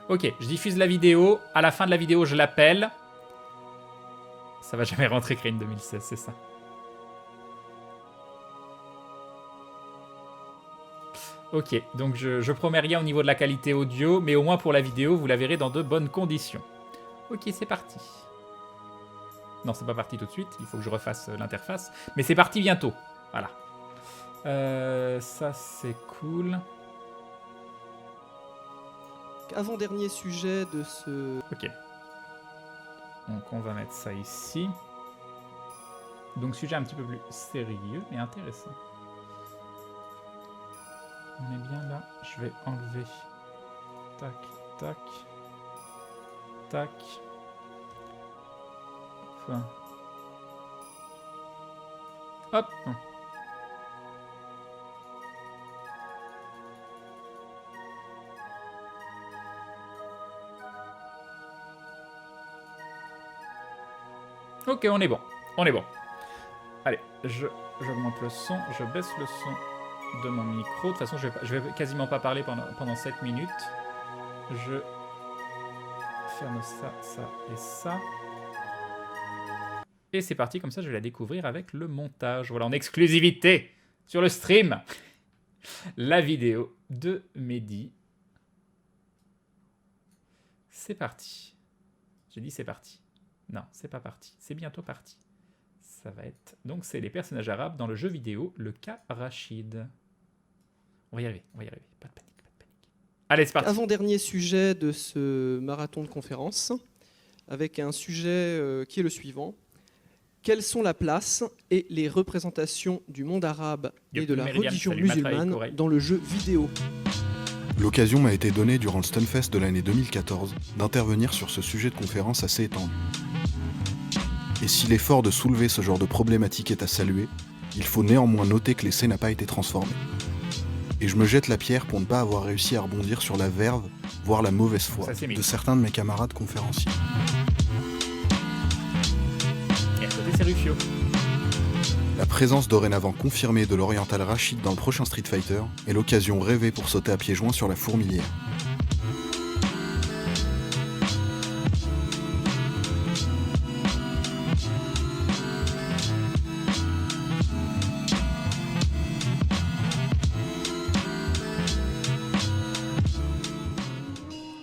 Ok, je diffuse la vidéo. À la fin de la vidéo, je l'appelle. Ça va jamais rentrer Crane 2016, c'est ça. Ok, donc je promets rien au niveau de la qualité audio, mais au moins pour la vidéo, vous la verrez dans de bonnes conditions. Ok, c'est parti. Non, c'est pas parti tout de suite, il faut que je refasse l'interface. Mais c'est parti bientôt, voilà. Ça, c'est cool. Avant-dernier sujet de ce... Ok. Donc on va mettre ça ici. Donc sujet un petit peu plus sérieux, mais intéressant. On est bien là. Je vais enlever. Tac, tac. Tac. Enfin. Hop. Ok, on est bon. On est bon. Allez, j'augmente le son, je baisse le son de mon micro. De toute façon, je vais quasiment pas parler pendant 7 minutes. Je ferme ça, ça et ça. Et c'est parti, comme ça je vais la découvrir avec le montage. Voilà, en exclusivité sur le stream. La vidéo de Mehdi. C'est parti. J'ai dit c'est parti. Non, c'est pas parti. C'est bientôt parti. Ça va être... Donc c'est les personnages arabes dans le jeu vidéo, le cas Rachid. On va y arriver, on va y arriver. Pas de panique, pas de panique. Allez, c'est parti. Avant-dernier sujet de ce marathon de conférence, avec un sujet qui est le suivant. Quelles sont la place et les représentations du monde arabe et de la religion musulmane dans le jeu vidéo? L'occasion m'a été donnée durant le Stunfest de l'année 2014 d'intervenir sur ce sujet de conférence assez étendu. Et si l'effort de soulever ce genre de problématique est à saluer, il faut néanmoins noter que l'essai n'a pas été transformé. Et je me jette la pierre pour ne pas avoir réussi à rebondir sur la verve, voire la mauvaise foi, de certains de mes camarades conférenciers. Et à côté, c'est Rufio. La présence dorénavant confirmée de l'oriental Rachid dans le prochain Street Fighter est l'occasion rêvée pour sauter à pieds joints sur la fourmilière.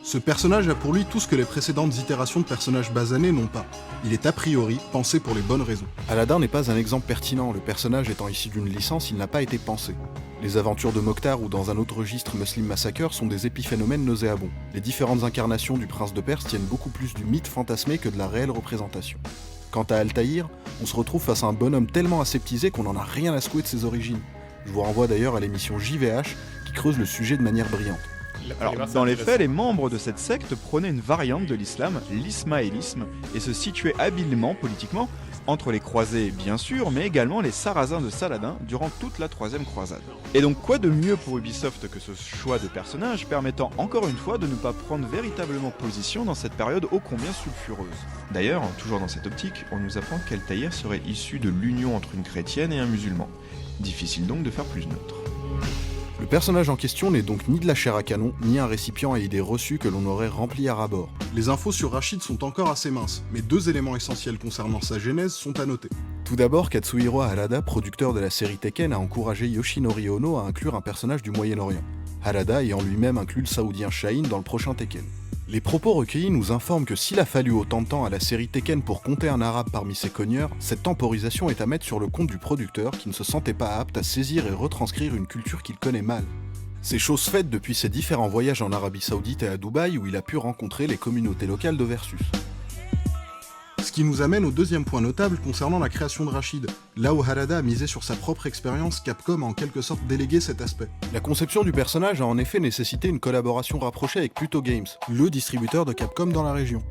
Ce personnage a pour lui tout ce que les précédentes itérations de personnages basanés n'ont pas. Il est a priori pensé pour les bonnes raisons. Aladdin n'est pas un exemple pertinent, le personnage étant issu d'une licence, il n'a pas été pensé. Les aventures de Mokhtar ou dans un autre registre Muslim Massacre sont des épiphénomènes nauséabonds. Les différentes incarnations du prince de Perse tiennent beaucoup plus du mythe fantasmé que de la réelle représentation. Quant à Altaïr, on se retrouve face à un bonhomme tellement aseptisé qu'on n'en a rien à secouer de ses origines. Je vous renvoie d'ailleurs à l'émission JVH qui creuse le sujet de manière brillante. Alors, dans les faits, les membres de cette secte prônaient une variante de l'islam, l'ismaélisme, et se situaient habilement, politiquement, entre les croisés bien sûr, mais également les sarrasins de Saladin durant toute la troisième croisade. Et donc quoi de mieux pour Ubisoft que ce choix de personnages permettant encore une fois de ne pas prendre véritablement position dans cette période ô combien sulfureuse. D'ailleurs, toujours dans cette optique, on nous apprend qu'Altaïr serait issu de l'union entre une chrétienne et un musulman. Difficile donc de faire plus neutre. Le personnage en question n'est donc ni de la chair à canon, ni un récipient à idées reçues que l'on aurait rempli à ras-bord. Les infos sur Rachid sont encore assez minces, mais deux éléments essentiels concernant sa genèse sont à noter. Tout d'abord, Katsuhiro Harada, producteur de la série Tekken, a encouragé Yoshinori Ono à inclure un personnage du Moyen-Orient, Harada ayant lui-même inclus le saoudien Shaheen dans le prochain Tekken. Les propos recueillis nous informent que s'il a fallu autant de temps à la série Tekken pour compter un arabe parmi ses cogneurs, cette temporisation est à mettre sur le compte du producteur qui ne se sentait pas apte à saisir et retranscrire une culture qu'il connaît mal. C'est chose faite depuis ses différents voyages en Arabie Saoudite et à Dubaï où il a pu rencontrer les communautés locales de Versus. Ce qui nous amène au deuxième point notable concernant la création de Rachid. Là où Harada a misé sur sa propre expérience, Capcom a en quelque sorte délégué cet aspect. La conception du personnage a en effet nécessité une collaboration rapprochée avec Pluto Games, le distributeur de Capcom dans la région.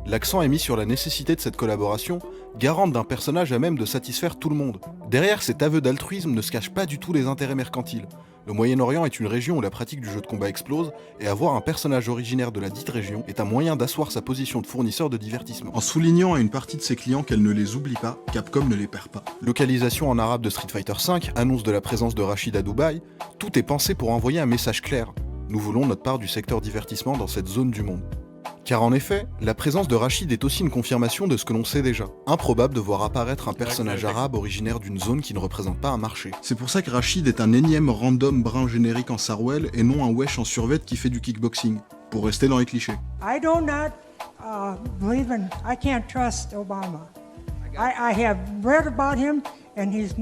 L'accent est mis sur la nécessité de cette collaboration, garante d'un personnage à même de satisfaire tout le monde. Derrière cet aveu d'altruisme ne se cachent pas du tout les intérêts mercantiles. Le Moyen-Orient est une région où la pratique du jeu de combat explose, et avoir un personnage originaire de la dite région est un moyen d'asseoir sa position de fournisseur de divertissement. En soulignant à une partie de ses clients qu'elle ne les oublie pas, Capcom ne les perd pas. Localisation en arabe de Street Fighter V, annonce de la présence de Rachid à Dubaï, tout est pensé pour envoyer un message clair. Nous voulons notre part du secteur divertissement dans cette zone du monde. Car en effet, la présence de Rachid est aussi une confirmation de ce que l'on sait déjà. Improbable de voir apparaître un personnage arabe originaire d'une zone qui ne représente pas un marché. C'est pour ça que Rachid est un énième random brun générique en Sarwell et non un wesh en survêt qui fait du kickboxing. Pour rester dans les clichés. I do not believe in, I can't trust Obama. I have read about him and he's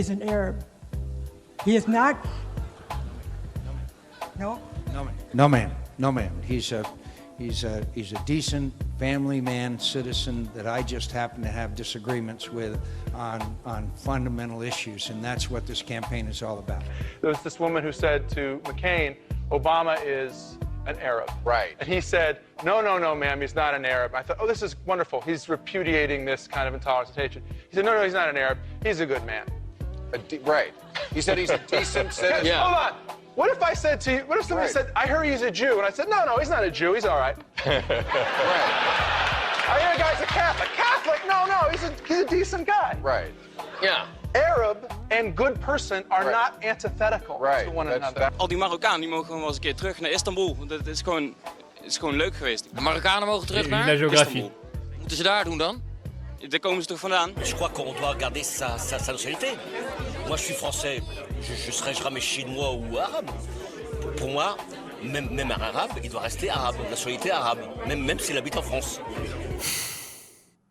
an Arab. He is not, no? No, ma'am. He's a decent family man, citizen that I just happen to have disagreements with on fundamental issues, and that's what this campaign is all about. There was this woman who said to McCain, Obama is an Arab. Right. And he said, no, ma'am, he's not an Arab. I thought, oh, this is wonderful. He's repudiating this kind of intolerance and hatred. He said, no, he's not an Arab. He's a good man. Right. He said he's a decent citizen. Yeah. Hold on. What if I said to you, what if somebody said, I heard he's a Jew, and I said, no, he's not a Jew, he's all right. Right. I hear a guy's a Catholic. Catholic? No, he's a decent guy. Right. Yeah. Arab and good person are not antithetical to one another. Al die Marokkanen die mogen gewoon wel eens een keer terug naar Istanbul. Dat is gewoon leuk geweest. De Marokkanen mogen terug naar La géographie. Istanbul. Wat moeten ze daar doen dan? Daar komen ze toch vandaan? Je crois qu'on doit garder sa nationalité. Moi, je suis français. Je serai jamais chinois ou arabe. Pour moi, même un arabe, il doit rester arabe, nationalité arabe, même s'il habite en France.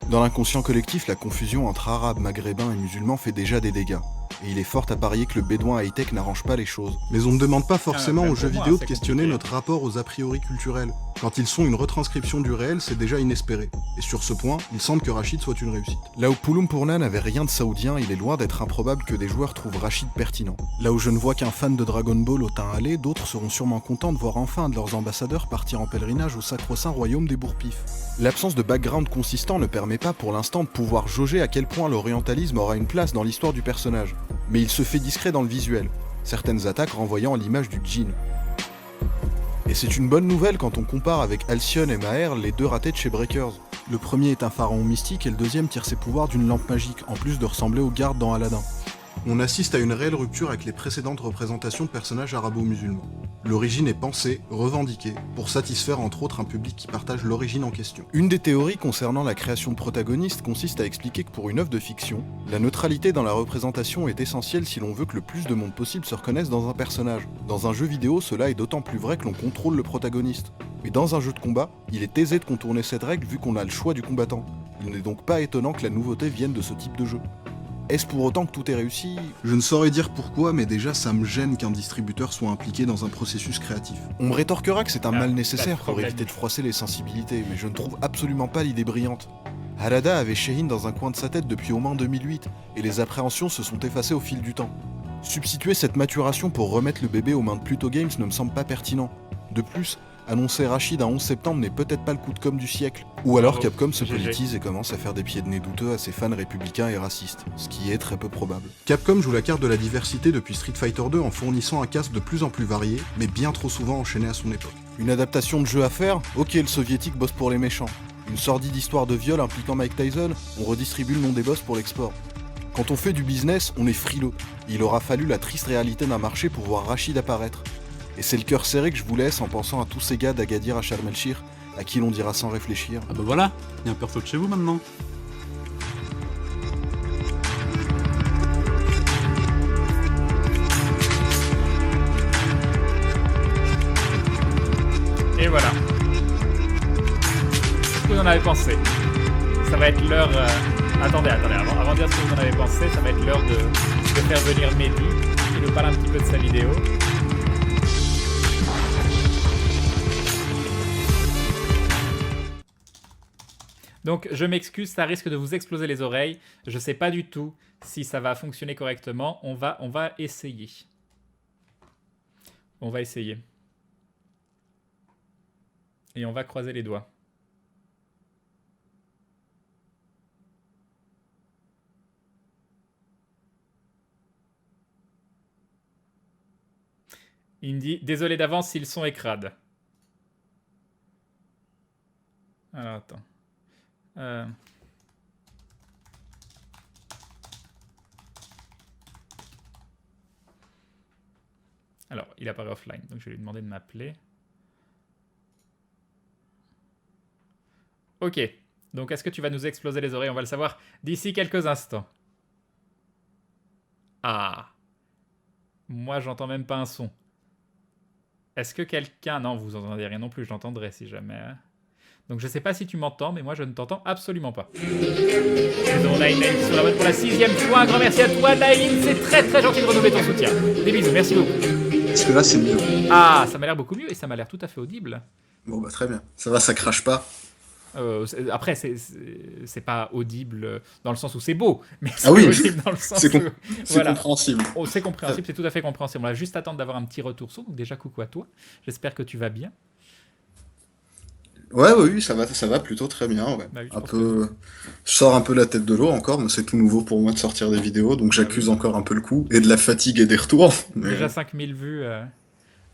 Dans l'inconscient collectif, la confusion entre arabes, maghrébins et musulmans fait déjà des dégâts. Et il est fort à parier que le bédouin high-tech n'arrange pas les choses. Mais on ne demande pas forcément aux jeux vidéo de questionner notre rapport aux a priori culturels. Quand ils sont une retranscription du réel, c'est déjà inespéré. Et sur ce point, il semble que Rachid soit une réussite. Là où Pouloum Pourna n'avait rien de saoudien, il est loin d'être improbable que des joueurs trouvent Rachid pertinent. Là où je ne vois qu'un fan de Dragon Ball au teint hâlé, d'autres seront sûrement contents de voir enfin un de leurs ambassadeurs partir en pèlerinage au sacro-saint royaume des Bourpifs. L'absence de background consistant ne permet pas pour l'instant de pouvoir jauger à quel point l'orientalisme aura une place dans l'histoire du personnage. Mais il se fait discret dans le visuel, certaines attaques renvoyant à l'image du djinn. Et c'est une bonne nouvelle quand on compare avec Alcyon et Maher, les deux ratés de chez Breakers. Le premier est un pharaon mystique et le deuxième tire ses pouvoirs d'une lampe magique, en plus de ressembler au garde dans Aladdin. On assiste à une réelle rupture avec les précédentes représentations de personnages arabo-musulmans. L'origine est pensée, revendiquée, pour satisfaire entre autres un public qui partage l'origine en question. Une des théories concernant la création de protagonistes consiste à expliquer que pour une œuvre de fiction, la neutralité dans la représentation est essentielle si l'on veut que le plus de monde possible se reconnaisse dans un personnage. Dans un jeu vidéo, cela est d'autant plus vrai que l'on contrôle le protagoniste. Mais dans un jeu de combat, il est aisé de contourner cette règle vu qu'on a le choix du combattant. Il n'est donc pas étonnant que la nouveauté vienne de ce type de jeu. Est-ce pour autant que tout est réussi ? Je ne saurais dire pourquoi, mais déjà ça me gêne qu'un distributeur soit impliqué dans un processus créatif. On me rétorquera que c'est un mal nécessaire pour éviter de froisser les sensibilités, mais je ne trouve absolument pas l'idée brillante. Harada avait Shehin dans un coin de sa tête depuis au moins 2008, et les appréhensions se sont effacées au fil du temps. Substituer cette maturation pour remettre le bébé aux mains de Pluto Games ne me semble pas pertinent. De plus, annoncer Rachid un 11 septembre n'est peut-être pas le coup de com' du siècle. Ou alors Capcom se politise et commence à faire des pieds de nez douteux à ses fans républicains et racistes, ce qui est très peu probable. Capcom joue la carte de la diversité depuis Street Fighter 2 en fournissant un cast de plus en plus varié, mais bien trop souvent enchaîné à son époque. Une adaptation de jeu à faire ? Ok, le soviétique bosse pour les méchants. Une sordide histoire de viol impliquant Mike Tyson ? On redistribue le nom des boss pour l'export. Quand on fait du business, on est frileux. Il aura fallu la triste réalité d'un marché pour voir Rachid apparaître. Et c'est le cœur serré que je vous laisse en pensant à tous ces gars d'Agadir à Sharm el-Shir, à qui l'on dira sans réfléchir. Ah bah voilà, il y a un perso de chez vous maintenant. Et voilà. Qu'est-ce que vous en avez pensé ? Ça va être l'heure... Attendez, avant de dire ce que vous en avez pensé, ça va être l'heure de faire venir Mehdi, qui nous parle un petit peu de sa vidéo. Donc je m'excuse, ça risque de vous exploser les oreilles. Je sais pas du tout si ça va fonctionner correctement. On va essayer. On va essayer. Et on va croiser les doigts. Il me dit, désolé d'avance si le son est crade. Alors attends. Alors, il apparaît offline, donc je vais lui demander de m'appeler. Ok, donc est-ce que tu vas nous exploser les oreilles? On va le savoir d'ici quelques instants. Ah. Moi, j'entends même pas un son. Est-ce que quelqu'un... Non, vous entendez rien non plus, je l'entendrai si jamais. Hein. Donc je sais pas si tu m'entends, mais moi je ne t'entends absolument pas. Nous avons Naïn qui sur la mode pour la 6e fois. Un grand merci à toi, Naïn. C'est très très gentil de renouveler ton soutien. Des bisous, merci beaucoup. Parce que là, c'est mieux. Ah, ça m'a l'air beaucoup mieux et ça m'a l'air tout à fait audible. Bon, bah très bien. Ça va, ça crache pas. Après, c'est pas audible dans le sens où c'est beau, mais c'est audible dans le sens c'est où... voilà. Compréhensible. Oh, c'est compréhensible, c'est tout à fait compréhensible. On va juste attendre d'avoir un petit retour son. Donc déjà, coucou à toi. J'espère que tu vas bien. Ouais, oui, ça va plutôt très bien. Ouais. Bah oui, je sors un peu la tête de l'eau encore, mais c'est tout nouveau pour moi de sortir des vidéos, donc j'accuse encore un peu le coup, et de la fatigue et des retours. Mais... Déjà 5000 vues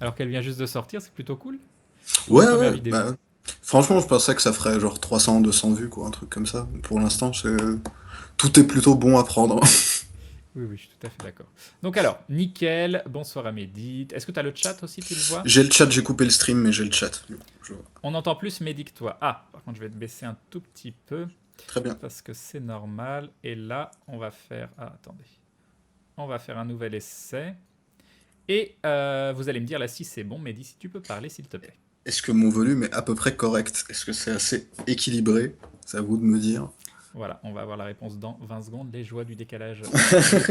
alors qu'elle vient juste de sortir, c'est plutôt cool. Ouais, franchement, je pensais que ça ferait genre 300, 200 vues, quoi, un truc comme ça. Pour l'instant, tout est plutôt bon à prendre. Oui, je suis tout à fait d'accord. Donc alors, nickel, bonsoir à Mehdi. Est-ce que tu as le chat aussi, tu le vois? J'ai le chat, j'ai coupé le stream, mais j'ai le chat. On entend plus Mehdi que toi. Ah, par contre, je vais te baisser un tout petit peu. Très bien. Parce que c'est normal. Et là, on va faire... Ah, attendez. On va faire un nouvel essai. Et vous allez me dire là si c'est bon. Mehdi, si tu peux parler, s'il te plaît. Est-ce que mon volume est à peu près correct? Est-ce que c'est assez équilibré? C'est à vous de me dire. Voilà, on va avoir la réponse dans 20 secondes. Les joies du décalage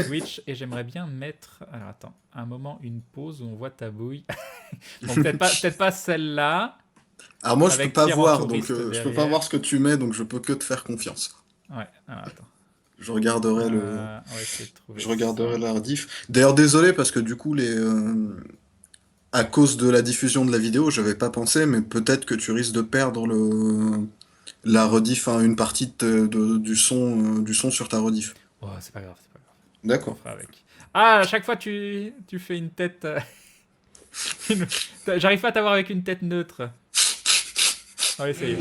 Twitch. Et j'aimerais bien mettre... Alors attends, un moment, une pause où on voit ta bouille. Bon, peut-être pas celle-là. Alors moi, je peux pas voir, donc je peux pas voir ce que tu mets, donc je peux que te faire confiance. Ouais, alors attends. Je regarderai la rediff. D'ailleurs, désolé, parce que du coup, à cause de la diffusion de la vidéo, j'avais pas pensé, mais peut-être que tu risques de perdre la rediff, hein, une partie du son sur ta rediff. Oh, c'est pas grave. D'accord. Ah, à chaque fois tu fais une tête... J'arrive pas à t'avoir avec une tête neutre. On va essayer.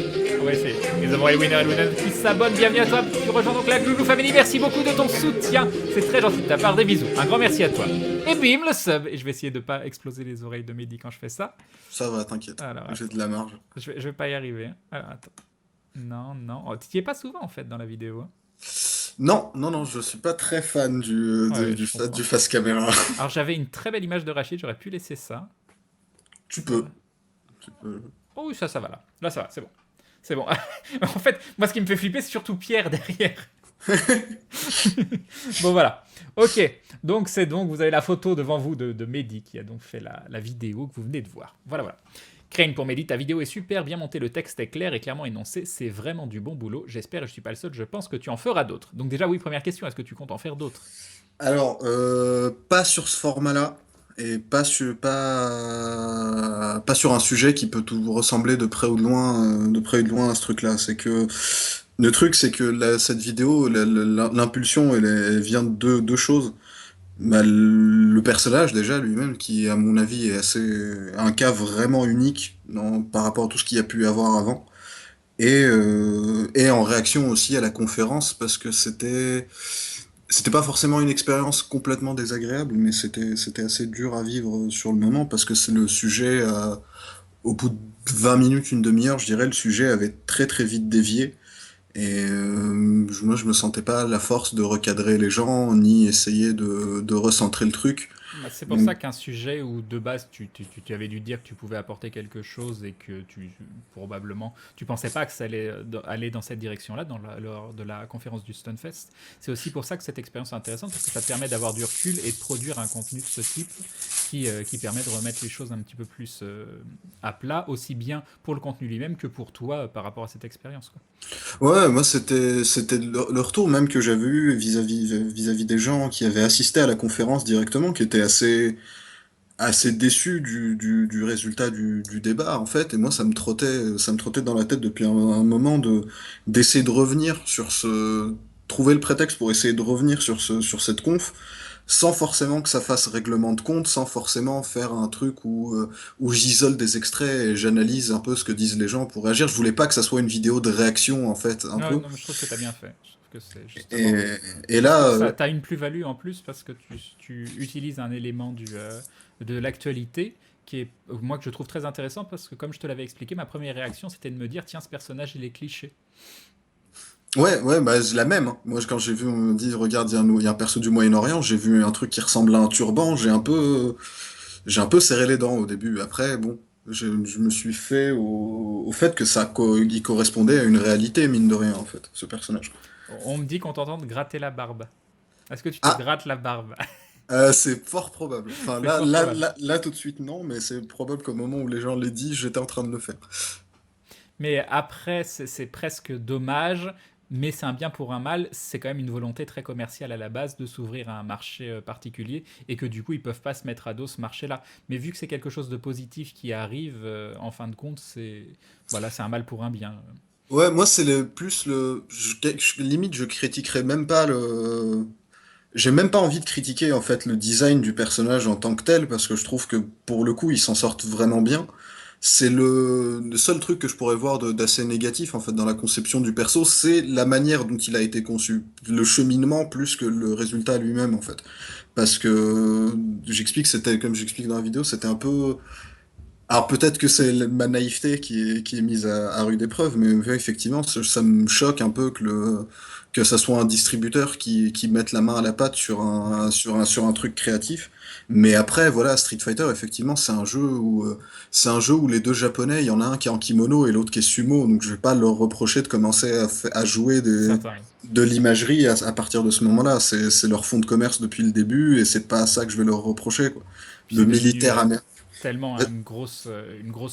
Nous avons Elwina qui s'abonne. Bienvenue à toi. Tu rejoins donc la Glouglou Family. Merci beaucoup de ton soutien. C'est très gentil de ta part. Des bisous. Un grand merci à toi. Et bim, le sub. Et je vais essayer de pas exploser les oreilles de Mehdi quand je fais ça. Ça va, t'inquiète. J'ai de la marge. Je vais pas y arriver. Hein. Alors, attends. Non. Oh, tu y es pas souvent, en fait, dans la vidéo. Hein. Non, je suis pas très fan du face caméra. Alors, j'avais une très belle image de Rachid. J'aurais pu laisser ça. Tu peux. Oh oui, ça va là. Là, ça va, c'est bon. C'est bon. En fait, moi, ce qui me fait flipper, c'est surtout Pierre derrière. Bon, voilà. Ok. Donc, vous avez la photo devant vous de Mehdi qui a donc fait la vidéo que vous venez de voir. Voilà. Crane pour Mehdi, ta vidéo est super bien montée, le texte est clair et clairement énoncé. C'est vraiment du bon boulot. J'espère et je suis pas le seul. Je pense que tu en feras d'autres. Donc, déjà, oui, première question. Est-ce que tu comptes en faire d'autres? Alors, pas sur ce format-là. Et pas sur un sujet qui peut tout ressembler de près ou de loin à ce truc-là. C'est que le truc, c'est que cette vidéo, l'impulsion, elle vient de deux choses. Bah, le personnage déjà lui-même, qui à mon avis est un cas vraiment unique par rapport à tout ce qu'il y a pu y avoir avant. Et en réaction aussi à la conférence, parce que c'était pas forcément une expérience complètement désagréable, mais c'était assez dur à vivre sur le moment, parce que c'est le sujet, au bout de 20 minutes, une demi-heure, je dirais, le sujet avait très très vite dévié, et moi je me sentais pas la force de recadrer les gens, ni essayer de recentrer le truc. C'est pour ça qu'un sujet où de base tu avais dû dire que tu pouvais apporter quelque chose et que probablement tu pensais pas que ça allait aller dans cette direction-là lors de la conférence du Stunfest. C'est aussi pour ça que cette expérience est intéressante, parce que ça te permet d'avoir du recul et de produire un contenu de ce type qui permet de remettre les choses un petit peu plus à plat, aussi bien pour le contenu lui-même que pour toi par rapport à cette expérience, quoi. Ouais, moi c'était le retour même que j'avais eu vis-à-vis des gens qui avaient assisté à la conférence directement, qui étaient assez déçus du résultat du débat en fait, et moi ça me trottait dans la tête depuis un moment d'essayer de revenir trouver le prétexte pour essayer de revenir sur cette conf, sans forcément que ça fasse règlement de compte, sans forcément faire un truc où j'isole des extraits et j'analyse un peu ce que disent les gens pour réagir. Je voulais pas que ça soit une vidéo de réaction, en fait, peu. Non, mais je trouve que t'as bien fait. Je trouve que c'est justement... Et là... T'as une plus-value en plus, parce que tu utilises un élément de l'actualité, qui est, moi, que je trouve très intéressant, parce que comme je te l'avais expliqué, ma première réaction, c'était de me dire, tiens, ce personnage, il est cliché. Ouais, bah, c'est la même, hein. Moi, quand j'ai vu, on me dit, regarde, il y a un perso du Moyen-Orient, j'ai vu un truc qui ressemble à un turban, j'ai un peu serré les dents au début. Après, bon, je me suis fait au fait que il correspondait à une réalité, mine de rien, en fait, ce personnage. On me dit qu'on t'entend te gratter la barbe. Est-ce que tu te Ah, grattes la barbe? c'est fort probable. Enfin, C'est fort probable. là, tout de suite, non, mais c'est probable qu'au moment où les gens l'aient dit, j'étais en train de le faire. Mais après, c'est presque dommage, mais c'est un bien pour un mal. C'est quand même une volonté très commerciale à la base de s'ouvrir à un marché particulier et que du coup, ils peuvent pas se mettre à dos ce marché-là. Mais vu que c'est quelque chose de positif qui arrive, en fin de compte, voilà, c'est un mal pour un bien. Ouais, moi, c'est limite, je critiquerais même pas j'ai même pas envie de critiquer en fait le design du personnage en tant que tel parce que je trouve que pour le coup ils s'en sortent vraiment bien. C'est le seul truc que je pourrais voir d'assez négatif en fait dans la conception du perso, c'est la manière dont il a été conçu, le cheminement plus que le résultat lui-même en fait. Parce que c'était comme j'explique dans la vidéo, c'était un peu alors peut-être que c'est ma naïveté qui est mise à rude épreuve, mais ouais, effectivement, ça me choque un peu que ça soit un distributeur qui mette la main à la pâte sur un truc créatif. Mais après, voilà, Street Fighter, effectivement, c'est un jeu où les deux Japonais, il y en a un qui est en kimono et l'autre qui est sumo, donc je vais pas leur reprocher de commencer à jouer de l'imagerie à partir de ce moment-là. C'est leur fond de commerce depuis le début et c'est pas ça que je vais leur reprocher, quoi. Puis Le c'est devenu, militaire américain. tellement une grosse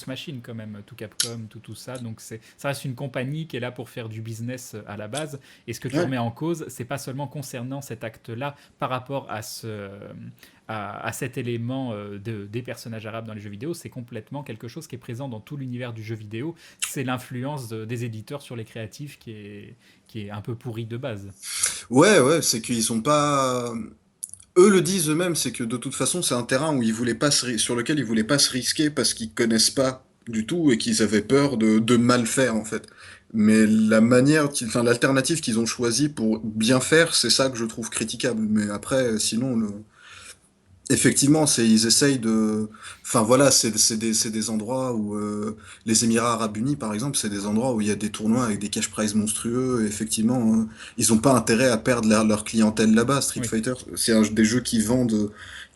machine quand même, tout Capcom, tout ça. Donc ça reste une compagnie qui est là pour faire du business à la base. Et ce que tu Ouais. remets en cause, c'est pas seulement concernant cet acte-là par rapport à cet élément des personnages arabes dans les jeux vidéo, c'est complètement quelque chose qui est présent dans tout l'univers du jeu vidéo. C'est l'influence des éditeurs sur les créatifs qui est un peu pourrie de base. Ouais, c'est qu'ils sont pas. Eux le disent eux-mêmes, c'est que de toute façon, c'est un terrain où sur lequel ils voulaient pas se risquer parce qu'ils connaissent pas du tout et qu'ils avaient peur de mal faire en fait. Mais l'alternative qu'ils ont choisie pour bien faire, c'est ça que je trouve critiquable. Mais après, sinon, effectivement, ils essayent de. Enfin voilà, c'est des endroits où les Émirats Arabes Unis, par exemple, c'est des endroits où il y a des tournois avec des cash prizes monstrueux. Et effectivement, ils ont pas intérêt à perdre leur clientèle là-bas. Street Oui. Fighter, des jeux qui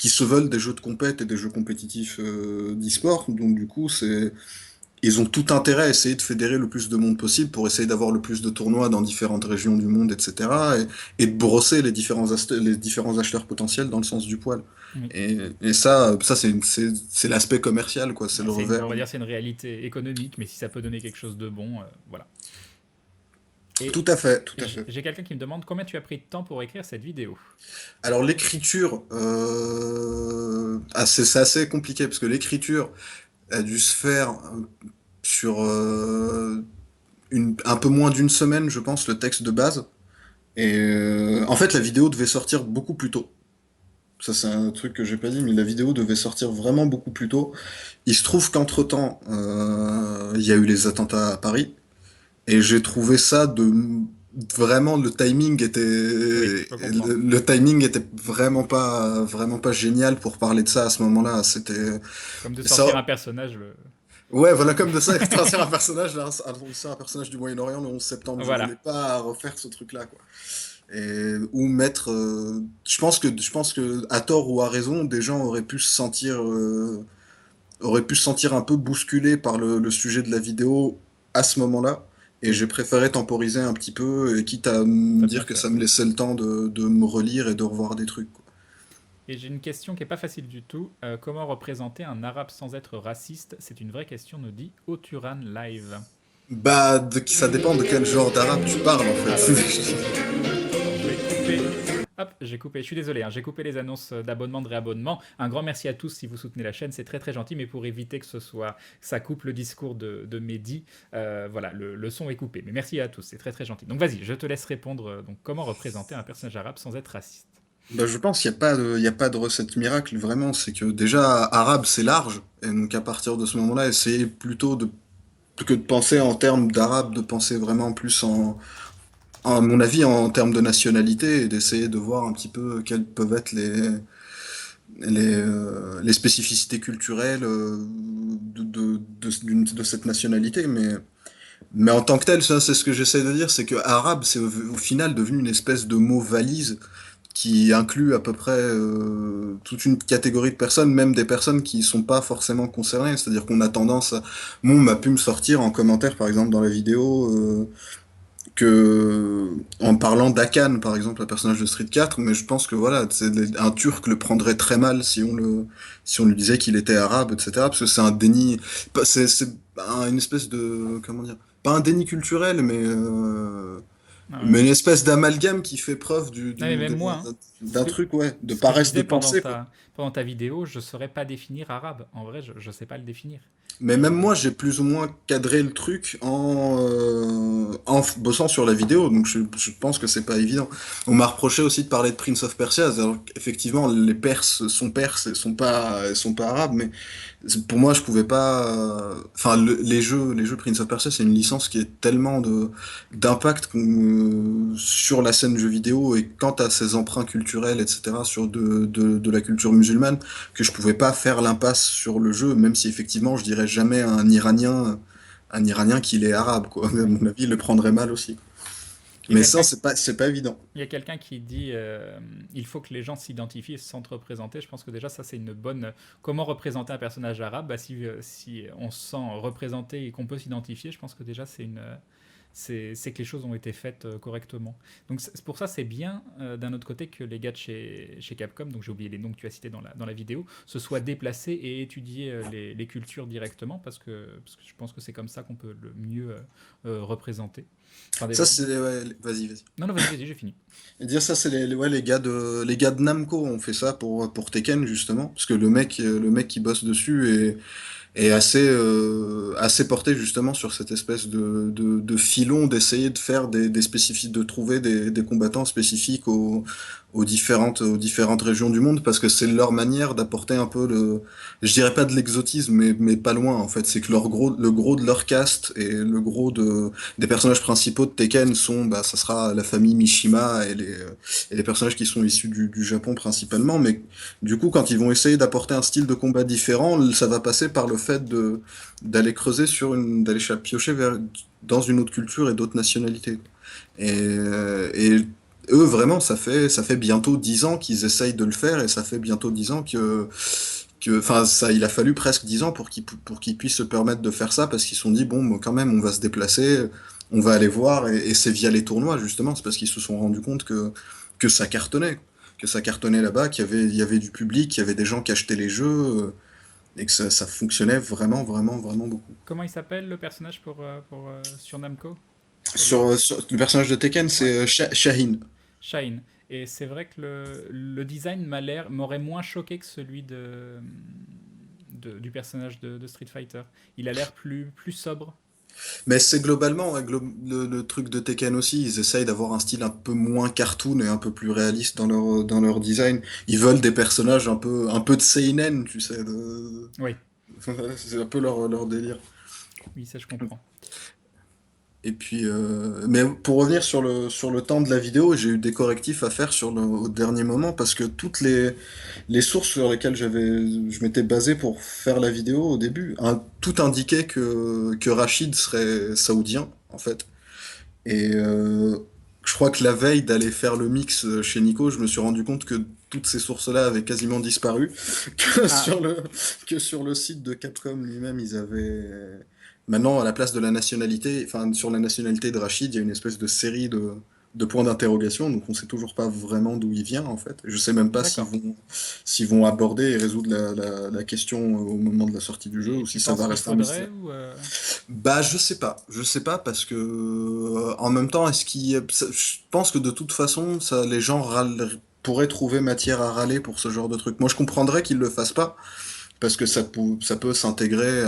se veulent des jeux de compète et des jeux compétitifs d'e-sport. Donc du coup, ils ont tout intérêt à essayer de fédérer le plus de monde possible pour essayer d'avoir le plus de tournois dans différentes régions du monde, etc. Et de brosser les différents acheteurs potentiels dans le sens du poil. Oui. Et ça c'est l'aspect commercial, quoi. C'est le revers. On va dire c'est une réalité économique, mais si ça peut donner quelque chose de bon, voilà. Et Tout à fait. j'ai quelqu'un qui me demande combien tu as pris de temps pour écrire cette vidéo. Alors l'écriture, c'est assez compliqué parce que l'écriture a dû se faire sur un peu moins d'une semaine, je pense, le texte de base. Et en fait, la vidéo devait sortir beaucoup plus tôt. Ça, c'est un truc que j'ai pas dit, mais la vidéo devait sortir vraiment beaucoup plus tôt. Il se trouve qu'entre-temps, il y a eu les attentats à Paris. Et j'ai trouvé ça vraiment le timing était vraiment pas génial pour parler de ça à ce moment-là. C'était Comme de sortir un personnage. Ouais, voilà, comme de ça, sortir un personnage du Moyen-Orient le 11 septembre. Voilà. Je voulais pas refaire ce truc-là, quoi. Ou mettre. Je pense que à tort ou à raison, des gens auraient pu se sentir un peu bousculés par le sujet de la vidéo à ce moment-là. Et j'ai préféré temporiser un petit peu, et quitte à me dire que ça me laissait le temps de me relire et de revoir des trucs, quoi. Et j'ai une question qui est pas facile du tout. Comment représenter un arabe sans être raciste? C'est une vraie question, nous dit Oturan Live. Bah, ça dépend de quel genre d'arabe tu parles, en fait. Hop, j'ai coupé, je suis désolé, hein, j'ai coupé les annonces d'abonnement, de réabonnement. Un grand merci à tous si vous soutenez la chaîne, c'est très très gentil, mais pour éviter que ça coupe le discours de Mehdi, voilà, le son est coupé. Mais merci à tous, c'est très très gentil. Donc vas-y, je te laisse répondre. Donc, comment représenter un personnage arabe sans être raciste? Bah, je pense qu'il n'y a pas de recette miracle, vraiment. C'est que déjà, arabe, c'est large. Et donc, à partir de ce moment-là, essayer plutôt que de penser en termes d'arabe, de penser vraiment plus à mon avis, en termes de nationalité, et d'essayer de voir un petit peu quelles peuvent être les spécificités culturelles de cette nationalité, mais en tant que tel, ça, c'est ce que j'essaie de dire, c'est que arabe, c'est au final devenu une espèce de mot valise qui inclut à peu près toute une catégorie de personnes, même des personnes qui sont pas forcément concernées. C'est-à-dire qu'on a tendance à... Bon, on m'a pu me sortir en commentaire, par exemple, dans la vidéo, que en parlant d'Akan, par exemple, un personnage de Street 4, mais je pense que voilà, un Turc le prendrait très mal si on lui disait qu'il était arabe, etc. Parce que c'est un déni, une espèce de, comment dire, pas un déni culturel, mais une espèce d'amalgame qui fait preuve même moi, d'un truc, ouais, de ce que paresse je de disais pensée. pendant ta vidéo, je saurais pas définir arabe. En vrai, je sais pas le définir. Mais même moi, j'ai plus ou moins cadré le truc en bossant sur la vidéo, donc je pense que c'est pas évident. On m'a reproché aussi de parler de Prince of Persia, alors qu'effectivement, les Perses, elles sont pas arabes, mais pour moi, je pouvais pas. Enfin, les jeux Prince of Persia, c'est une licence qui est tellement d'impact sur la scène jeux vidéo et quant à ses emprunts culturels, etc., sur de la culture musulmane, que je pouvais pas faire l'impasse sur le jeu, même si effectivement, je dirais jamais à un Iranien qu'il est arabe, quoi. À mon avis, il le prendrait mal aussi. Mais ça, c'est pas évident. Il y a quelqu'un qui dit il faut que les gens s'identifient et se sentent représentés. Je pense que déjà, ça, c'est une bonne. Comment représenter un personnage arabe? Si on se sent représenté et qu'on peut s'identifier, je pense que déjà, c'est que les choses ont été faites correctement. Donc pour ça, c'est bien d'un autre côté que les gars de chez Capcom, donc j'ai oublié les noms que tu as cités dans la vidéo, se soient déplacés et étudiés les cultures directement parce que je pense que c'est comme ça qu'on peut le mieux représenter. Enfin, Ça, c'est vas-y. Non, vas-y, j'ai fini. Et dire ça, c'est les gars de Namco ont fait ça pour Tekken justement, parce que le mec qui bosse dessus est assez porté justement sur cette espèce de filon d'essayer de faire des spécifiques, de trouver des combattants spécifiques aux différentes régions du monde, parce que c'est leur manière d'apporter un peu je dirais pas de l'exotisme, mais pas loin en fait. C'est que le gros de leur cast et le gros des personnages principaux de Tekken ça sera la famille Mishima et les personnages qui sont issus du Japon principalement, mais du coup, quand ils vont essayer d'apporter un style de combat différent, ça va passer par le fait d'aller creuser d'aller piocher dans une autre culture et d'autres nationalités. Et eux, vraiment, ça fait bientôt 10 ans qu'ils essayent de le faire, et ça fait bientôt 10 ans il a fallu presque 10 ans pour qu'ils puissent se permettre de faire ça, parce qu'ils se sont dit, bon, quand même, on va se déplacer, on va aller voir, et c'est via les tournois, justement, c'est parce qu'ils se sont rendus compte que ça cartonnait. Que ça cartonnait là-bas, qu'il y avait du public, qu'il y avait des gens qui achetaient les jeux, et que ça fonctionnait vraiment, vraiment, vraiment beaucoup. Comment il s'appelle le personnage sur Namco? Sur le personnage de Tekken, c'est Shaheen. Shaheen. Et c'est vrai que le design m'aurait moins choqué que celui du personnage de Street Fighter. Il a l'air plus sobre. Mais c'est globalement le truc de Tekken aussi, ils essayent d'avoir un style un peu moins cartoon et un peu plus réaliste dans leur design. Ils veulent des personnages un peu de seinen, tu sais. Oui. C'est un peu leur délire. Oui, ça je comprends. Et puis, mais pour revenir sur le temps de la vidéo, j'ai eu des correctifs à faire au dernier moment, parce que toutes les sources sur lesquelles je m'étais basé pour faire la vidéo au début, tout indiquait que Rachid serait saoudien, en fait. Et je crois que la veille d'aller faire le mix chez Nico, je me suis rendu compte que toutes ces sources-là avaient quasiment disparu, que sur le site de Capcom lui-même, ils avaient... Maintenant, à la place de la nationalité, enfin, sur la nationalité de Rachid, il y a une espèce de série de points d'interrogation, donc on sait toujours pas vraiment d'où il vient, en fait. Je sais même pas s'ils vont aborder et résoudre la question au moment de la sortie du jeu, ou si ça va rester un mystère. Bah, je sais pas, parce que, en même temps, je pense que de toute façon, les gens pourraient trouver matière à râler pour ce genre de truc. Moi, je comprendrais qu'ils le fassent pas, parce que ça peut s'intégrer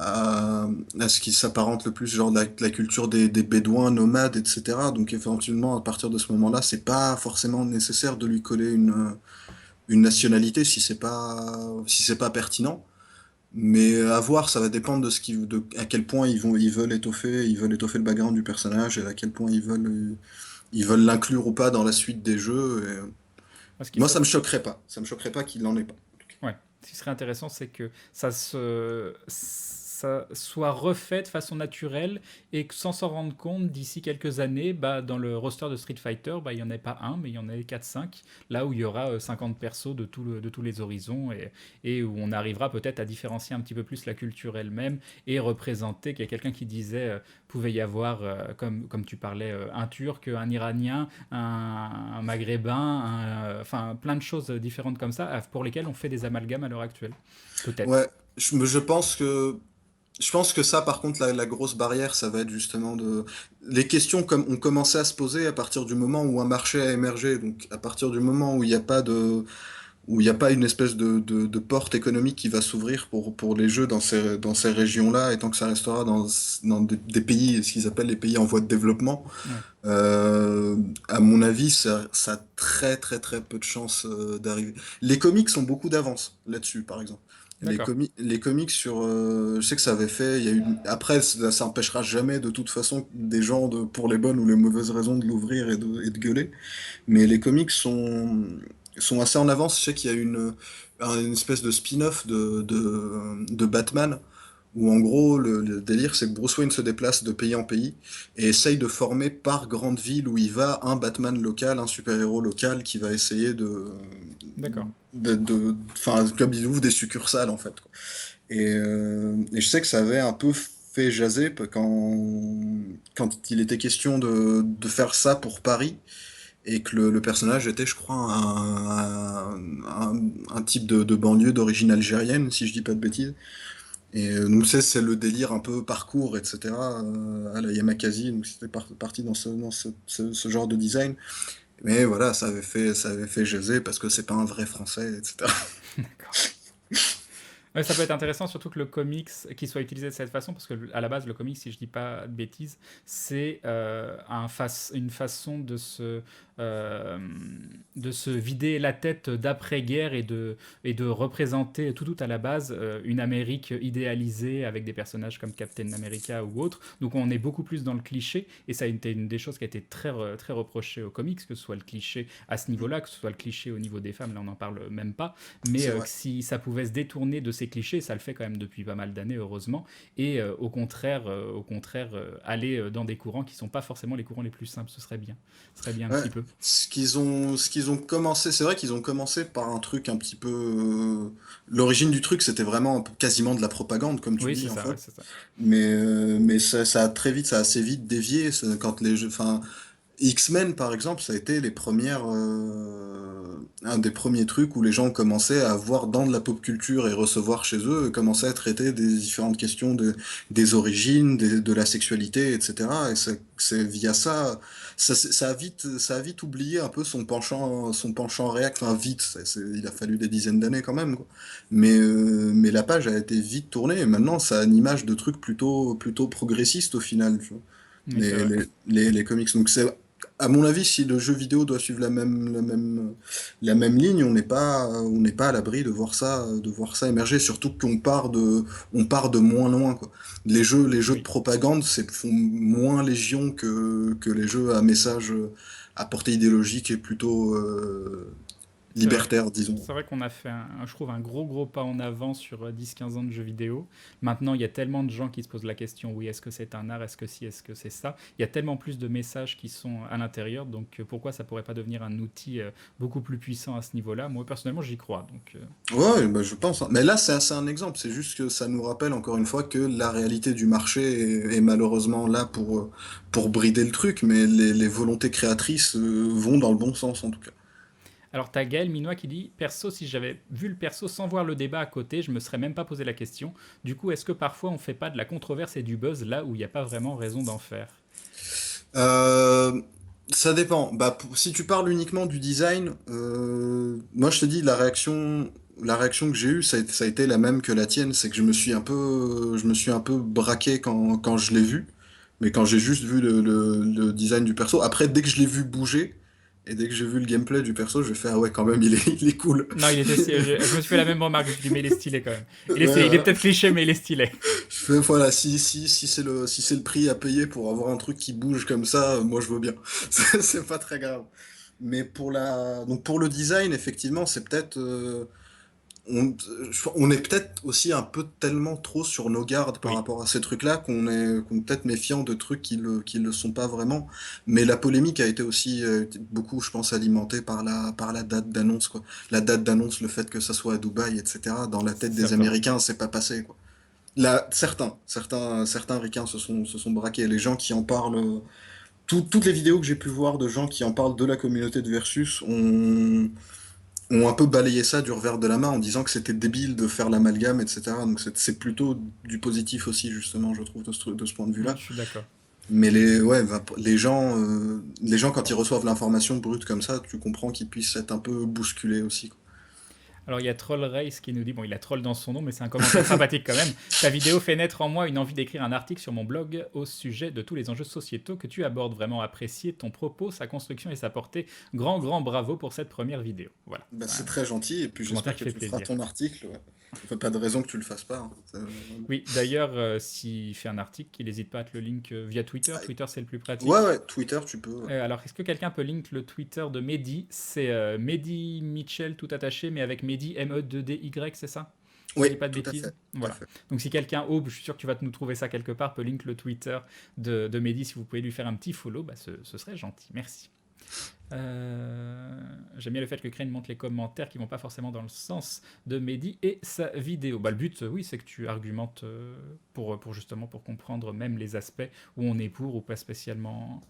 à ce qui s'apparente le plus, genre la culture des bédouins nomades, etc. Donc éventuellement, à partir de ce moment-là, c'est pas forcément nécessaire de lui coller une nationalité si c'est pas pertinent. Mais à voir, ça va dépendre à quel point ils veulent étoffer le background du personnage, et à quel point ils veulent l'inclure ou pas dans la suite des jeux. Moi, ça me choquerait pas. Ça me choquerait pas qu'il n'en ait pas. Ouais. Ce qui serait intéressant, c'est que ça soit refait de façon naturelle et que sans s'en rendre compte, d'ici quelques années, dans le roster de Street Fighter, il n'y en a pas un, mais il y en a 4-5, là où il y aura 50 persos de tous les horizons et où on arrivera peut-être à différencier un petit peu plus la culture elle-même et représenter, qu'il y a quelqu'un qui disait, pouvait y avoir, comme tu parlais, un Turc, un Iranien, un Maghrébin, enfin plein de choses différentes comme ça, pour lesquelles on fait des amalgames à l'heure actuelle. Peut-être. Ouais, je pense que ça, par contre, la grosse barrière, ça va être justement les questions comme ont commencé à se poser à partir du moment où un marché a émergé. Donc, à partir du moment où il n'y a pas une espèce de porte économique qui va s'ouvrir pour les jeux dans ces régions-là, et tant que ça restera dans des pays, ce qu'ils appellent les pays en voie de développement, à mon avis, ça a très très très peu de chances d'arriver. Les comics ont beaucoup d'avance là-dessus, par exemple. Les comics sur, je sais que ça avait fait, il y a eu, après ça empêchera jamais de toute façon des gens pour les bonnes ou les mauvaises raisons de l'ouvrir et de gueuler, mais les comics sont assez en avance. Je sais qu'il y a une espèce de spin-off de Batman où en gros le délire c'est que Bruce Wayne se déplace de pays en pays et essaye de former par grande ville où il va un Batman local, un super-héros local qui va essayer D'accord. Enfin, comme il ouvre des succursales en fait, quoi. Et je sais que ça avait un peu fait jaser quand il était question de faire ça pour Paris et que le personnage était, je crois, un type de banlieue d'origine algérienne, si je dis pas de bêtises. Et donc c'est le délire un peu parcours, etc. À la Yamakasi, donc c'était parti dans ce genre de design. Mais voilà, ça avait fait jaser parce que c'est pas un vrai français, etc. D'accord. Ouais, ça peut être intéressant, surtout que le comics qui soit utilisé de cette façon, parce que à la base, le comics, si je dis pas de bêtises, c'est une façon de se vider la tête d'après-guerre et de représenter tout à la base une Amérique idéalisée avec des personnages comme Captain America ou autre. Donc on est beaucoup plus dans le cliché, et ça a été une des choses qui a été très, très reprochée aux comics, que ce soit le cliché à ce niveau-là, que ce soit le cliché au niveau des femmes, là on n'en parle même pas, mais si ça pouvait se détourner de ces clichés, ça le fait quand même depuis pas mal d'années, heureusement, et au contraire aller dans des courants qui sont pas forcément les courants les plus simples, ce serait bien un petit peu. Ce qu'ils ont commencé, c'est vrai qu'ils ont commencé par un truc un petit peu l'origine du truc, c'était vraiment quasiment de la propagande, comme tu dis, en fait. C'est ça. Mais ça a assez vite dévié quand les jeux, enfin X-Men par exemple, ça a été un des premiers trucs où les gens commençaient à voir dans de la pop culture et recevoir chez eux, et commençaient à traiter des différentes questions des origines, de la sexualité, etc. Et c'est via ça a vite oublié un peu son penchant réac, enfin vite, il a fallu des dizaines d'années quand même, quoi. Mais la page a été vite tournée, et maintenant ça a une image de trucs plutôt progressistes au final, tu vois. Les comics. Donc c'est, à mon avis, si le jeu vidéo doit suivre la même ligne, on n'est pas à l'abri de voir ça émerger, surtout qu'on part de moins loin, quoi. Les jeux de propagande font moins légion que les jeux à message à portée idéologique et plutôt libertaire, disons. C'est vrai qu'on a fait, je trouve, un gros pas en avant sur 10-15 ans de jeux vidéo. Maintenant, il y a tellement de gens qui se posent la question, oui, est-ce que c'est un art, est-ce que c'est ça? Il y a tellement plus de messages qui sont à l'intérieur, donc pourquoi ça pourrait pas devenir un outil beaucoup plus puissant à ce niveau-là? Moi, personnellement, j'y crois. Ouais, bah, je pense. Mais là, c'est un exemple. C'est juste que ça nous rappelle, encore une fois, que la réalité du marché est malheureusement là pour brider le truc, mais les volontés créatrices vont dans le bon sens, en tout cas. Alors, t'as Gaël Minois qui dit « Perso, si j'avais vu le perso sans voir le débat à côté, je me serais même pas posé la question. Du coup, est-ce que parfois on fait pas de la controverse et du buzz là où il n'y a pas vraiment raison d'en faire ?» Ça dépend. Bah, si tu parles uniquement du design, moi je te dis, la réaction que j'ai eue, ça a été la même que la tienne, c'est que je me suis un peu braqué quand je l'ai vu, mais quand j'ai juste vu le design du perso. Après, dès que je l'ai vu bouger, et dès que j'ai vu le gameplay du perso, j'ai fait « Ah ouais, quand même, il est cool ». Non, je me suis fait la même remarque, je me suis dit « Mais il est stylé quand même ». Il est peut-être cliché, mais il est stylé. Je fais, voilà, si c'est le prix à payer pour avoir un truc qui bouge comme ça, moi je veux bien. C'est pas très grave. Mais donc pour le design, effectivement, c'est peut-être... on est peut-être aussi un peu tellement trop sur nos gardes par rapport à ces trucs-là qu'on est peut-être méfiant de trucs qui le sont pas vraiment. Mais la polémique a été aussi beaucoup, je pense, alimentée par la date d'annonce, quoi. La date d'annonce, le fait que ça soit à Dubaï, etc. Dans la tête des Américains, c'est pas passé, quoi. Là, certains ricains se sont braqués. Les gens qui en parlent, toutes les vidéos que j'ai pu voir de gens qui en parlent de la communauté de Versus ont un peu balayé ça du revers de la main en disant que c'était débile de faire l'amalgame, etc. Donc c'est plutôt du positif aussi, justement, je trouve, de ce point de vue-là. Je suis d'accord. Mais les gens, quand ils reçoivent l'information brute comme ça, tu comprends qu'ils puissent être un peu bousculés aussi, quoi. Alors il y a Troll Race qui nous dit, bon il a troll dans son nom mais c'est un commentaire sympathique quand même, ta vidéo fait naître en moi une envie d'écrire un article sur mon blog au sujet de tous les enjeux sociétaux que tu abordes, vraiment apprécié ton propos, sa construction et sa portée, grand bravo pour cette première vidéo. Voilà. Bah, c'est très gentil et puis j'espère que tu feras ton article. Ouais. Il n'y a pas de raison que tu le fasses pas. Hein. Oui, d'ailleurs, s'il fait un article, il n'hésite pas à te le link via Twitter. Twitter, c'est le plus pratique. Ouais, Twitter, tu peux. Ouais. Alors, est-ce que quelqu'un peut link le Twitter de Mehdi? C'est Mehdi Mitchell, tout attaché, mais avec Mehdi, M-E-2-D-Y, c'est ça? Oui, pas de bêtises. Voilà. Donc, si quelqu'un, je suis sûr que tu vas nous trouver ça quelque part, peut link le Twitter de Mehdi. Si vous pouvez lui faire un petit follow, bah, ce serait gentil. Merci. J'aime bien le fait que Crane montre les commentaires qui vont pas forcément dans le sens de Mehdi et sa vidéo. Bah, le but, oui, c'est que tu argumentes pour comprendre même les aspects où on est pour ou pas spécialement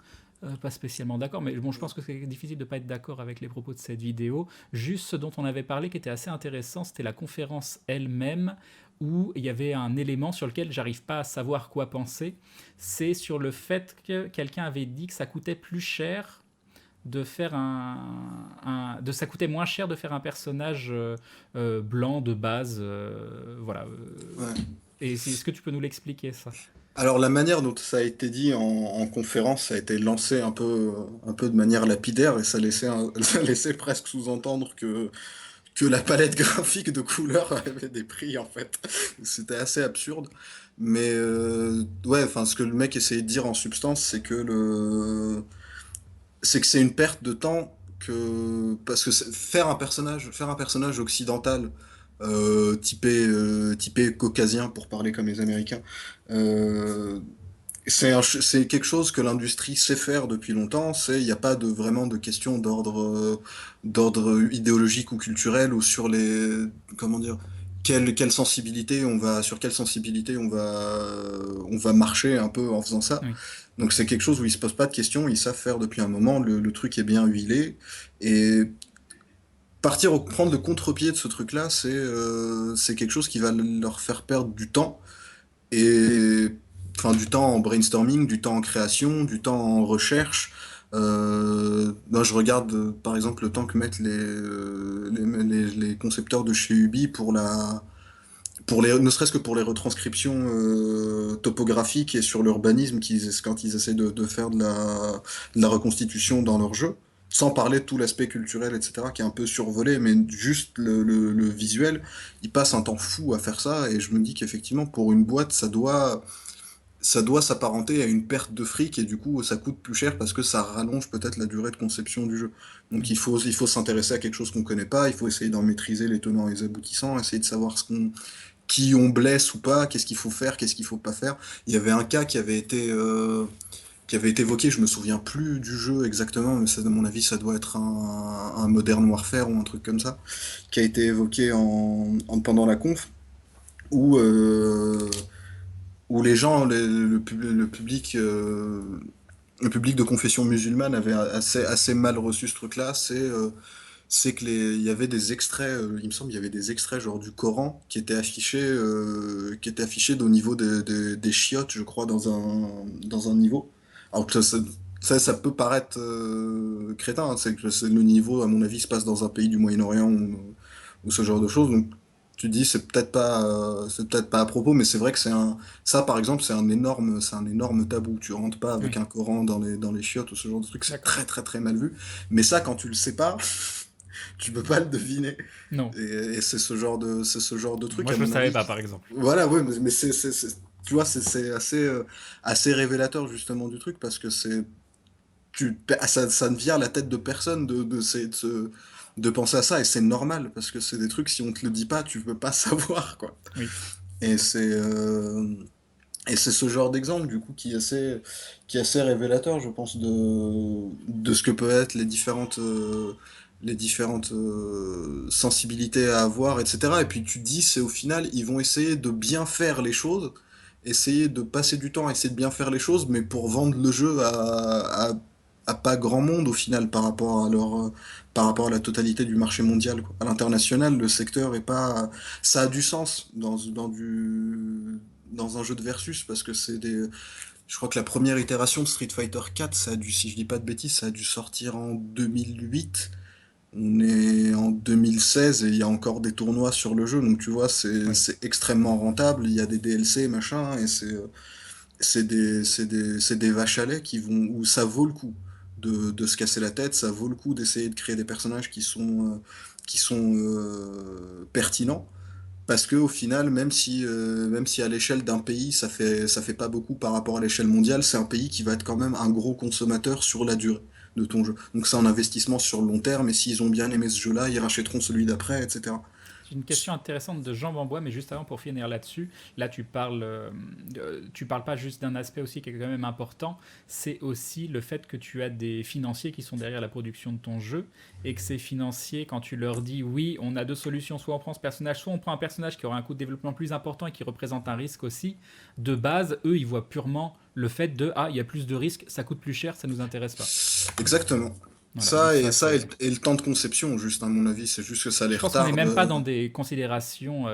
d'accord. Mais bon, je pense que c'est difficile de pas être d'accord avec les propos de cette vidéo. Juste ce dont on avait parlé qui était assez intéressant, c'était la conférence elle-même, où il y avait un élément sur lequel j'arrive pas à savoir quoi penser. C'est sur le fait que quelqu'un avait dit que ça coûtait plus cher de faire ça coûtait moins cher de faire un personnage blanc de base, voilà. Ouais. Et est-ce que tu peux nous l'expliquer, ça? Alors la manière dont ça a été dit en conférence, ça a été lancé un peu de manière lapidaire et ça laissait presque sous-entendre que la palette graphique de couleurs avait des prix, en fait. C'était assez absurde. Mais ouais, enfin ce que le mec essayait de dire en substance, c'est que c'est une perte de temps parce que faire un personnage occidental typé caucasien pour parler comme les Américains, c'est quelque chose que l'industrie sait faire depuis longtemps. Il n'y a pas vraiment de question d'ordre idéologique ou culturel ou sur comment dire, sur quelle sensibilité on va marcher un peu en faisant ça. Oui. Donc c'est quelque chose où ils se posent pas de questions, ils savent faire depuis un moment, le truc est bien huilé, et prendre le contre-pied de ce truc-là, c'est quelque chose qui va leur faire perdre du temps, du temps en brainstorming, du temps en création, du temps en recherche. Moi, je regarde par exemple le temps que mettent les concepteurs de chez Ubi ne serait-ce que pour les retranscriptions topographiques et sur l'urbanisme quand ils essaient de faire de la reconstitution dans leur jeu, sans parler de tout l'aspect culturel, etc., qui est un peu survolé, mais juste le visuel, ils passent un temps fou à faire ça, et je me dis qu'effectivement, pour une boîte, ça doit s'apparenter à une perte de fric, et du coup, ça coûte plus cher parce que ça rallonge peut-être la durée de conception du jeu. Donc il faut s'intéresser à quelque chose qu'on connaît pas, il faut essayer d'en maîtriser les tenants et les aboutissants, essayer de savoir qui on blesse ou pas, qu'est-ce qu'il faut faire, qu'est-ce qu'il faut pas faire. Il y avait un cas qui avait été évoqué, je me souviens plus du jeu exactement, mais à mon avis ça doit être un Modern Warfare ou un truc comme ça, qui a été évoqué pendant la conf, où les gens, le public de confession musulmane avait assez mal reçu ce truc-là. C'est que il y avait des extraits, il me semble, il y avait des extraits genre du Coran qui étaient affichés au niveau des chiottes, je crois, dans un niveau. Alors que ça peut paraître crétin, hein, c'est que le niveau, à mon avis, se passe dans un pays du Moyen-Orient ou ce genre de choses. Donc tu te dis c'est peut-être pas à propos, mais c'est vrai que ça par exemple c'est un énorme tabou. Tu rentres pas avec un Coran dans les chiottes ou ce genre de truc, c'est très très très mal vu. Mais ça, quand tu le sais pas, tu peux pas le deviner. Non. Et c'est ce genre de truc. Moi je le savais pas, par exemple. Voilà, ouais, mais tu vois, c'est assez révélateur justement du truc, parce que ça ne vient à la tête de personne de penser à ça, et c'est normal, parce que c'est des trucs, si on te le dit pas, tu peux pas savoir, quoi. Oui. Et c'est ce genre d'exemple, du coup, qui est assez révélateur, je pense, de ce que peuvent être les différentes sensibilités à avoir, etc. Et puis tu te dis, c'est au final, ils vont essayer de bien faire les choses, essayer de passer du temps à essayer de bien faire les choses, mais pour vendre le jeu à pas grand monde au final par rapport à la totalité du marché mondial, quoi. À l'international, le secteur est pas, ça a du sens dans un jeu de versus, parce que je crois que la première itération de Street Fighter 4, ça a dû, si je dis pas de bêtises, ça a dû sortir en 2008. On est en 2016 et il y a encore des tournois sur le jeu, donc tu vois, c'est extrêmement rentable. Il y a des DLC, machin, et c'est des vaches à lait où ça vaut le coup de se casser la tête, ça vaut le coup d'essayer de créer des personnages qui sont pertinents. Parce que au final, même si à l'échelle d'un pays, ça fait pas beaucoup par rapport à l'échelle mondiale, c'est un pays qui va être quand même un gros consommateur sur la durée de ton jeu. Donc c'est un investissement sur le long terme, et s'ils ont bien aimé ce jeu-là, ils rachèteront celui d'après, etc. J'ai une question intéressante de Jean Bambois, mais juste avant, pour finir là-dessus, là tu parles pas juste d'un aspect aussi qui est quand même important, c'est aussi le fait que tu as des financiers qui sont derrière la production de ton jeu, et que ces financiers, quand tu leur dis oui, on a deux solutions, soit on prend ce personnage, soit on prend un personnage qui aura un coût de développement plus important et qui représente un risque aussi, de base, eux, ils voient purement le fait de il y a plus de risques, ça coûte plus cher, ça nous intéresse pas. Exactement. Voilà, Et le temps de conception, juste à mon avis, c'est juste que ça les je pense qu'on retarde. n'est même pas dans des considérations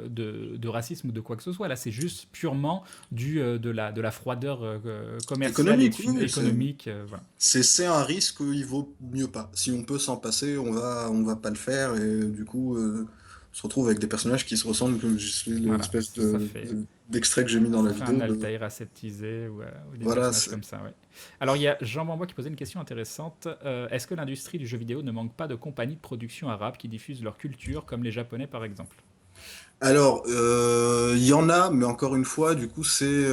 de racisme ou de quoi que ce soit. Là, c'est juste purement de la froideur commerciale économique. Voilà. C'est un risque qu'il vaut mieux pas. Si on peut s'en passer, on va pas le faire, et du coup, on se retrouve avec des personnages qui se ressemblent, comme l'espèce d'extrait que j'ai mis dans la vidéo. Un Altair aseptisé ou des Voilà, personnages comme ça, ouais. Alors, il y a Jean Bambois qui posait une question intéressante. Est-ce que l'industrie du jeu vidéo ne manque pas de compagnies de production arabes qui diffusent leur culture, comme les Japonais par exemple? Alors, il y en a, mais encore une fois, du coup, c'est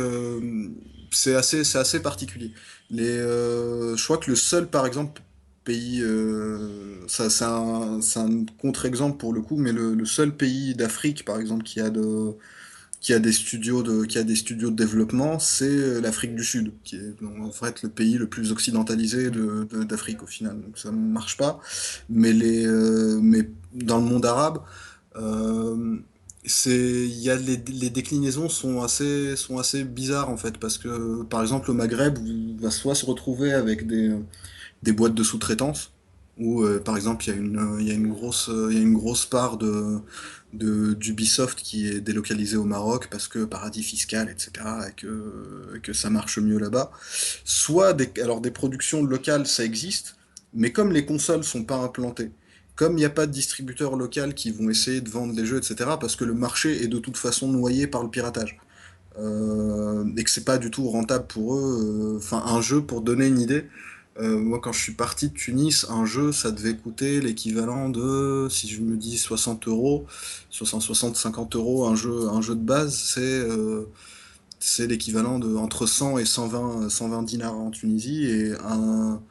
assez particulier. Je crois que le seul, par exemple, pays, ça, c'est un contre-exemple pour le coup, mais le seul pays d'Afrique, par exemple, qui a des studios de développement, c'est l'Afrique du Sud, qui est en fait le pays le plus occidentalisé d'Afrique au final. Donc ça ne marche pas. Mais dans le monde arabe, les déclinaisons sont assez bizarres en fait, parce que par exemple au Maghreb, on va soit se retrouver avec des boîtes de sous-traitance, où par exemple il y a une grosse part d'Ubisoft qui est délocalisée au Maroc parce que paradis fiscal, etc., et que ça marche mieux là-bas. Soit alors des productions locales, ça existe, mais comme les consoles sont pas implantées, comme il n'y a pas de distributeurs locaux qui vont essayer de vendre les jeux, etc., parce que le marché est de toute façon noyé par le piratage. Et que c'est pas du tout rentable pour eux. Enfin, un jeu, pour donner une idée, moi quand je suis parti de Tunis, un jeu ça devait coûter l'équivalent de, si je me dis 60 euros, 50 euros, un jeu de base, c'est l'équivalent de entre 100 et 120 dinars en Tunisie, et un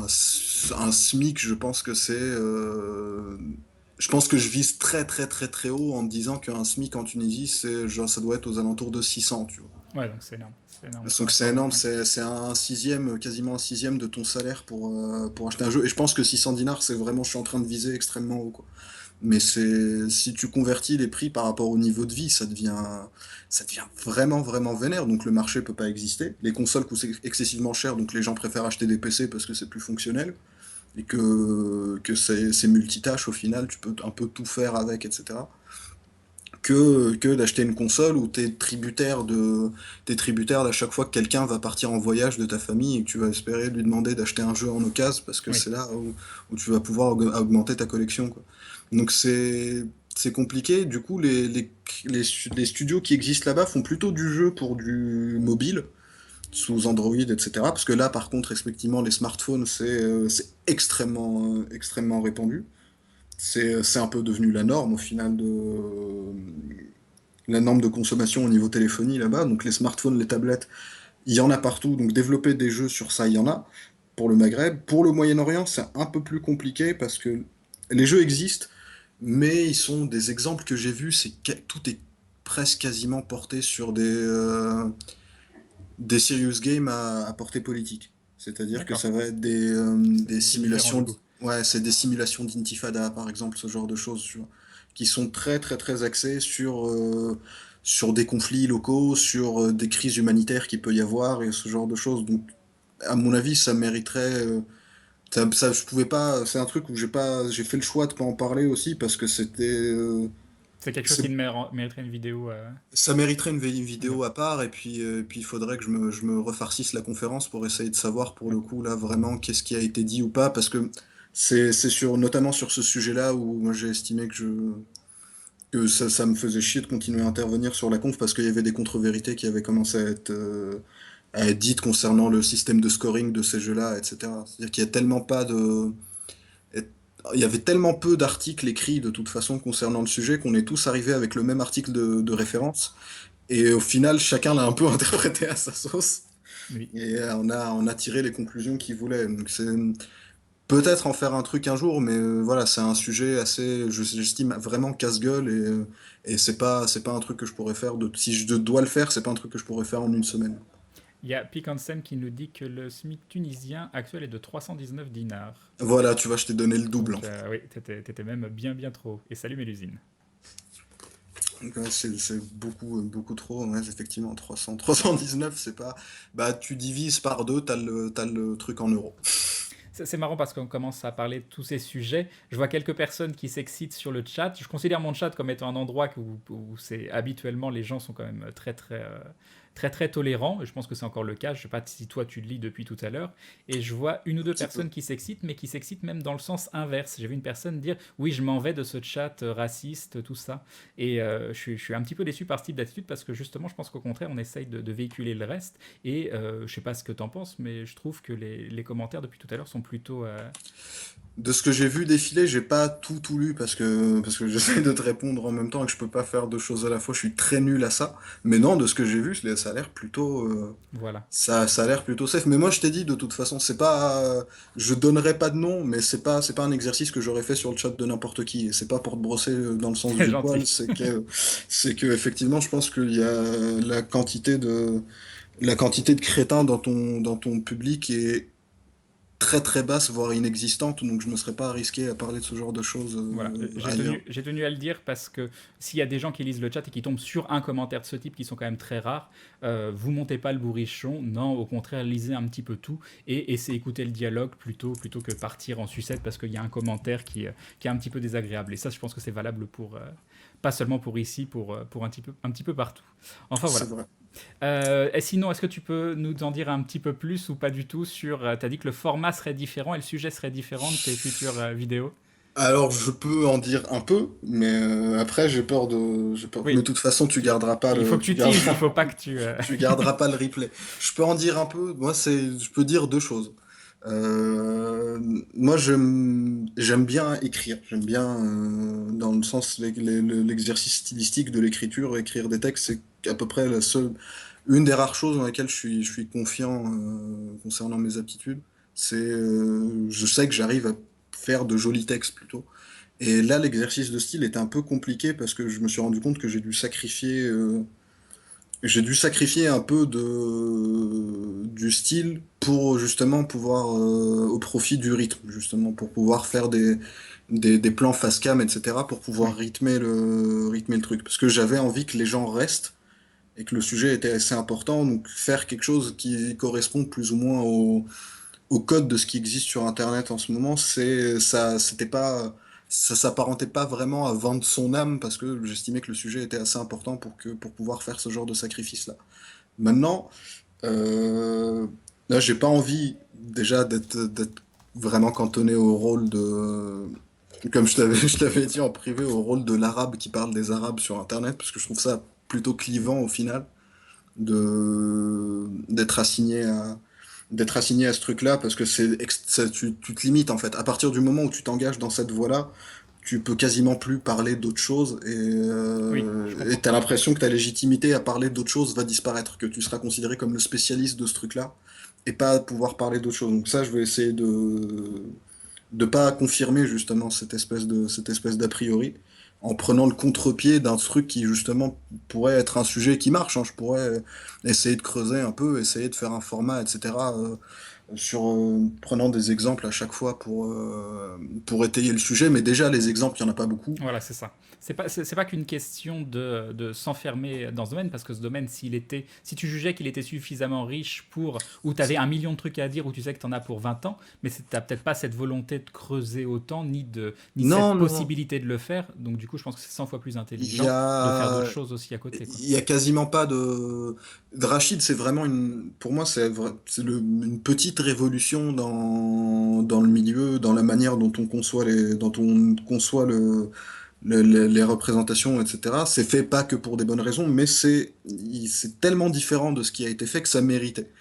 SMIC, je pense que je pense que je vise très très très très haut en me disant qu'un SMIC en Tunisie, ça doit être aux alentours de 600, tu vois. Ouais, donc c'est énorme. Donc c'est énorme, c'est un sixième, quasiment un sixième de ton salaire pour acheter un jeu. Et je pense que 600 dinars, je suis en train de viser extrêmement haut, quoi. Mais si tu convertis les prix par rapport au niveau de vie, ça devient vraiment vraiment vénère. Donc le marché peut pas exister. Les consoles coûtent excessivement cher, donc les gens préfèrent acheter des PC parce que c'est plus fonctionnel. Et que c'est multitâche au final, tu peux un peu tout faire avec, etc. Que d'acheter une console où t'es tributaire d'à chaque fois que quelqu'un va partir en voyage de ta famille, et que tu vas espérer lui demander d'acheter un jeu en occasion, parce que c'est là où tu vas pouvoir augmenter ta collection, quoi. Donc c'est compliqué. Du coup, les studios qui existent là-bas font plutôt du jeu pour du mobile, sous Android, etc. Parce que là, par contre, respectivement, les smartphones, c'est extrêmement répandu. C'est un peu devenu la norme au final la norme de consommation au niveau téléphonie là-bas. Donc les smartphones, les tablettes, il y en a partout, donc développer des jeux sur ça, il y en a, pour le Maghreb. Pour le Moyen-Orient, c'est un peu plus compliqué, parce que les jeux existent, mais ils sont des exemples que j'ai vus, tout est presque quasiment porté sur des serious games à portée politique. C'est-à-dire que D'accord. ça va être des C'est simulations, différent, du coup. ouais, c'est des simulations d'intifada, par exemple, ce genre de choses, tu vois, qui sont très très très axées sur des conflits locaux, sur des crises humanitaires qu'il peut y avoir et ce genre de choses. Donc, à mon avis, ça mériterait. Je pouvais pas. C'est un truc où j'ai fait le choix de pas en parler aussi parce que C'est quelque chose c'est qui mériterait une vidéo. ça mériterait une vidéo à part, et puis il faudrait que je me refarcisse la conférence pour essayer de savoir pour le coup là vraiment qu'est-ce qui a été dit ou pas, parce que notamment sur ce sujet-là où moi j'ai estimé que ça me faisait chier de continuer à intervenir sur la conf parce qu'il y avait des contre-vérités qui avaient commencé à être dites concernant le système de scoring de ces jeux-là, etc. C'est-à-dire qu'il y a tellement pas de il y avait tellement peu d'articles écrits de toute façon concernant le sujet qu'on est tous arrivés avec le même article de référence. Et au final, chacun l'a un peu interprété à sa sauce. Oui. Et on a tiré les conclusions qu'il voulait. Donc c'est peut-être en faire un truc un jour, mais voilà, c'est un sujet assez, j'estime vraiment casse-gueule, et c'est pas un truc que je pourrais faire. Si je dois le faire, c'est pas un truc que je pourrais faire en une semaine. Il y a Picansem qui nous dit que le SMIC tunisien actuel est de 319 dinars. Voilà, tu vois, je t'ai donné le double. Donc, oui, t'étais même bien trop. Et salut Mélusine. Donc, ouais, c'est beaucoup trop, ouais, effectivement, 319, c'est pas... Bah, tu divises par deux, t'as le truc en euros. C'est marrant parce qu'on commence à parler de tous ces sujets. Je vois quelques personnes qui s'excitent sur le chat. Je considère mon chat comme étant un endroit où c'est habituellement les gens sont quand même très tolérants. Et je pense que c'est encore le cas. Je sais pas si toi tu le lis depuis tout à l'heure. Et je vois une ou deux personnes qui s'excitent, mais qui s'excitent même dans le sens inverse. J'ai vu une personne dire oui, je m'en vais de ce chat raciste, tout ça. Et je suis un petit peu déçu par ce type d'attitude parce que justement, je pense qu'au contraire, on essaye de véhiculer le reste. Et je sais pas ce que t'en penses, mais je trouve que les commentaires depuis tout à l'heure sont plutôt. De ce que j'ai vu défiler, j'ai pas tout lu parce que j'essaie de te répondre en même temps et que je peux pas faire deux choses à la fois. Je suis très nul à ça. Mais non, de ce que j'ai vu, ça a l'air plutôt. Voilà. Ça a l'air plutôt safe. Mais moi, je t'ai dit, de toute façon, c'est pas. Je donnerai pas de nom, mais c'est pas un exercice que j'aurais fait sur le chat de n'importe qui. Et c'est pas pour te brosser dans le sens du poil. C'est que effectivement, je pense qu'il y a la quantité de crétins dans ton public est très très basse, voire inexistante, donc je me serais pas risqué à parler de ce genre de choses. Voilà, j'ai tenu à le dire parce que s'il y a des gens qui lisent le chat et qui tombent sur un commentaire de ce type qui sont quand même très rares, vous montez pas le bourrichon, non, au contraire, lisez un petit peu tout et essayez d'écouter le dialogue plutôt que partir en sucette parce qu'il y a un commentaire qui est un petit peu désagréable. Et ça, je pense que c'est valable pour pas seulement pour ici, pour un petit peu partout. Enfin voilà. C'est vrai. Et sinon, est-ce que tu peux nous en dire un petit peu plus ou pas du tout sur... tu as dit que le format serait différent et le sujet serait différent de tes futures vidéos. Alors, je peux en dire un peu, mais après, j'ai peur. Oui. Mais de toute façon, tu garderas pas Il faut que tu teases, il faut pas que tu... Tu garderas pas le replay. Je peux en dire un peu. Moi, je peux dire deux choses. Moi, j'aime bien écrire. J'aime bien, dans le sens, l'exercice stylistique de l'écriture. Écrire des textes, c'est à peu près une des rares choses dans lesquelles je suis confiant concernant mes aptitudes. Je sais que j'arrive à faire de jolis textes plutôt. Et là, l'exercice de style était un peu compliqué parce que je me suis rendu compte que j'ai dû sacrifier un peu du style pour justement pouvoir, au profit du rythme, justement, pour pouvoir faire des plans face cam, etc., pour pouvoir rythmer le truc. Parce que j'avais envie que les gens restent et que le sujet était assez important, donc faire quelque chose qui correspond plus ou moins au code de ce qui existe sur Internet en ce moment, ça s'apparentait pas vraiment à vendre son âme parce que j'estimais que le sujet était assez important pour pouvoir faire ce genre de sacrifice-là. Maintenant, là, j'ai pas envie déjà d'être vraiment cantonné au rôle comme je t'avais dit en privé, au rôle de l'arabe qui parle des arabes sur Internet, parce que je trouve ça plutôt clivant au final d'être assigné à ce truc-là, parce que tu te limites en fait. À partir du moment où tu t'engages dans cette voie-là, tu peux quasiment plus parler d'autre chose Oui, et t'as l'impression que ta légitimité à parler d'autre chose va disparaître, que tu seras considéré comme le spécialiste de ce truc-là et pas pouvoir parler d'autre chose. Donc ça, je vais essayer de pas confirmer justement cette espèce d'a priori en prenant le contre-pied d'un truc qui justement pourrait être un sujet qui marche, hein. Je pourrais essayer de creuser un peu, essayer de faire un format, etc. Prenant des exemples à chaque fois pour étayer le sujet, mais déjà les exemples, il n'y en a pas beaucoup. Voilà, c'est ça. C'est pas qu'une question de s'enfermer dans ce domaine, parce que ce domaine, si tu jugeais qu'il était suffisamment riche où tu avais 1 million de trucs à dire, où tu sais que tu en as pour 20 ans, mais tu n'as peut-être pas cette volonté de creuser autant, ni cette possibilité de le faire. Donc du coup, je pense que c'est 100 fois plus intelligent de faire d'autres choses aussi à côté, quoi. Il n'y a quasiment pas de Rachid, c'est vraiment pour moi, c'est une petite révolution dans le milieu, dans la manière dont on conçoit les représentations, etc. C'est fait pas que pour des bonnes raisons, mais c'est tellement différent de ce qui a été fait que ça méritait.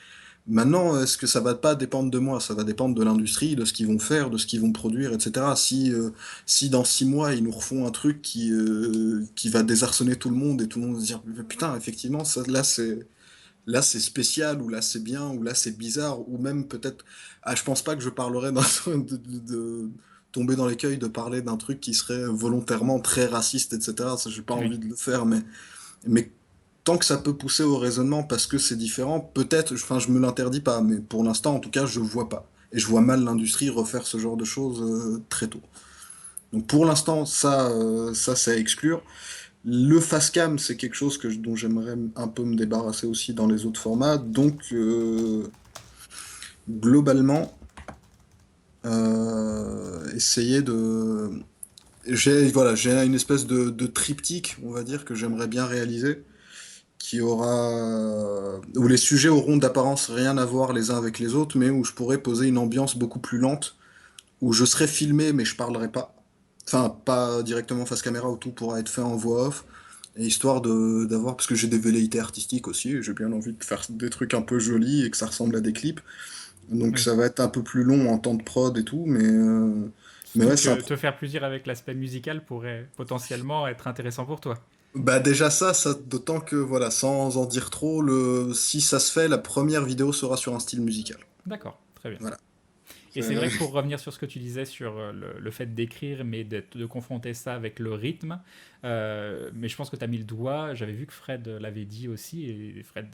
Maintenant, est-ce que ça va pas dépendre de moi? Ça va dépendre de l'industrie, de ce qu'ils vont faire, de ce qu'ils vont produire, etc. Si dans 6 mois, ils nous refont un truc qui va désarçonner tout le monde et tout le monde va se dire putain, effectivement, là c'est spécial, ou là c'est bien, ou là c'est bizarre, ou même peut-être... Ah, je pense pas que je parlerai de tomber dans l'écueil de parler d'un truc qui serait volontairement très raciste, etc. Ça, j'ai pas envie de le faire, mais tant que ça peut pousser au raisonnement parce que c'est différent, peut-être, je me l'interdis pas, mais pour l'instant, en tout cas, je vois pas. Et je vois mal l'industrie refaire ce genre de choses très tôt. Donc pour l'instant, ça c'est à exclure. Le facecam, c'est quelque chose dont j'aimerais un peu me débarrasser aussi dans les autres formats. Donc, globalement, essayer de... J'ai une espèce de triptyque, on va dire, que j'aimerais bien réaliser, où les sujets auront d'apparence rien à voir les uns avec les autres, mais où je pourrais poser une ambiance beaucoup plus lente, où je serais filmé mais je parlerai pas. Enfin, pas directement face caméra, où tout pourra être fait en voix off, et histoire d'avoir, parce que j'ai des velléités artistiques aussi, et j'ai bien envie de faire des trucs un peu jolis et que ça ressemble à des clips. Donc ça va être un peu plus long en temps de prod et tout, mais ouais, te faire plaisir avec l'aspect musical pourrait potentiellement être intéressant pour toi. Bah déjà ça d'autant que voilà, sans en dire trop, si ça se fait, la première vidéo sera sur un style musical. D'accord, très bien. Voilà. Et c'est vrai que pour revenir sur ce que tu disais sur le fait d'écrire, mais de confronter ça avec le rythme, mais je pense que tu as mis le doigt, j'avais vu que Fred l'avait dit aussi, et Fred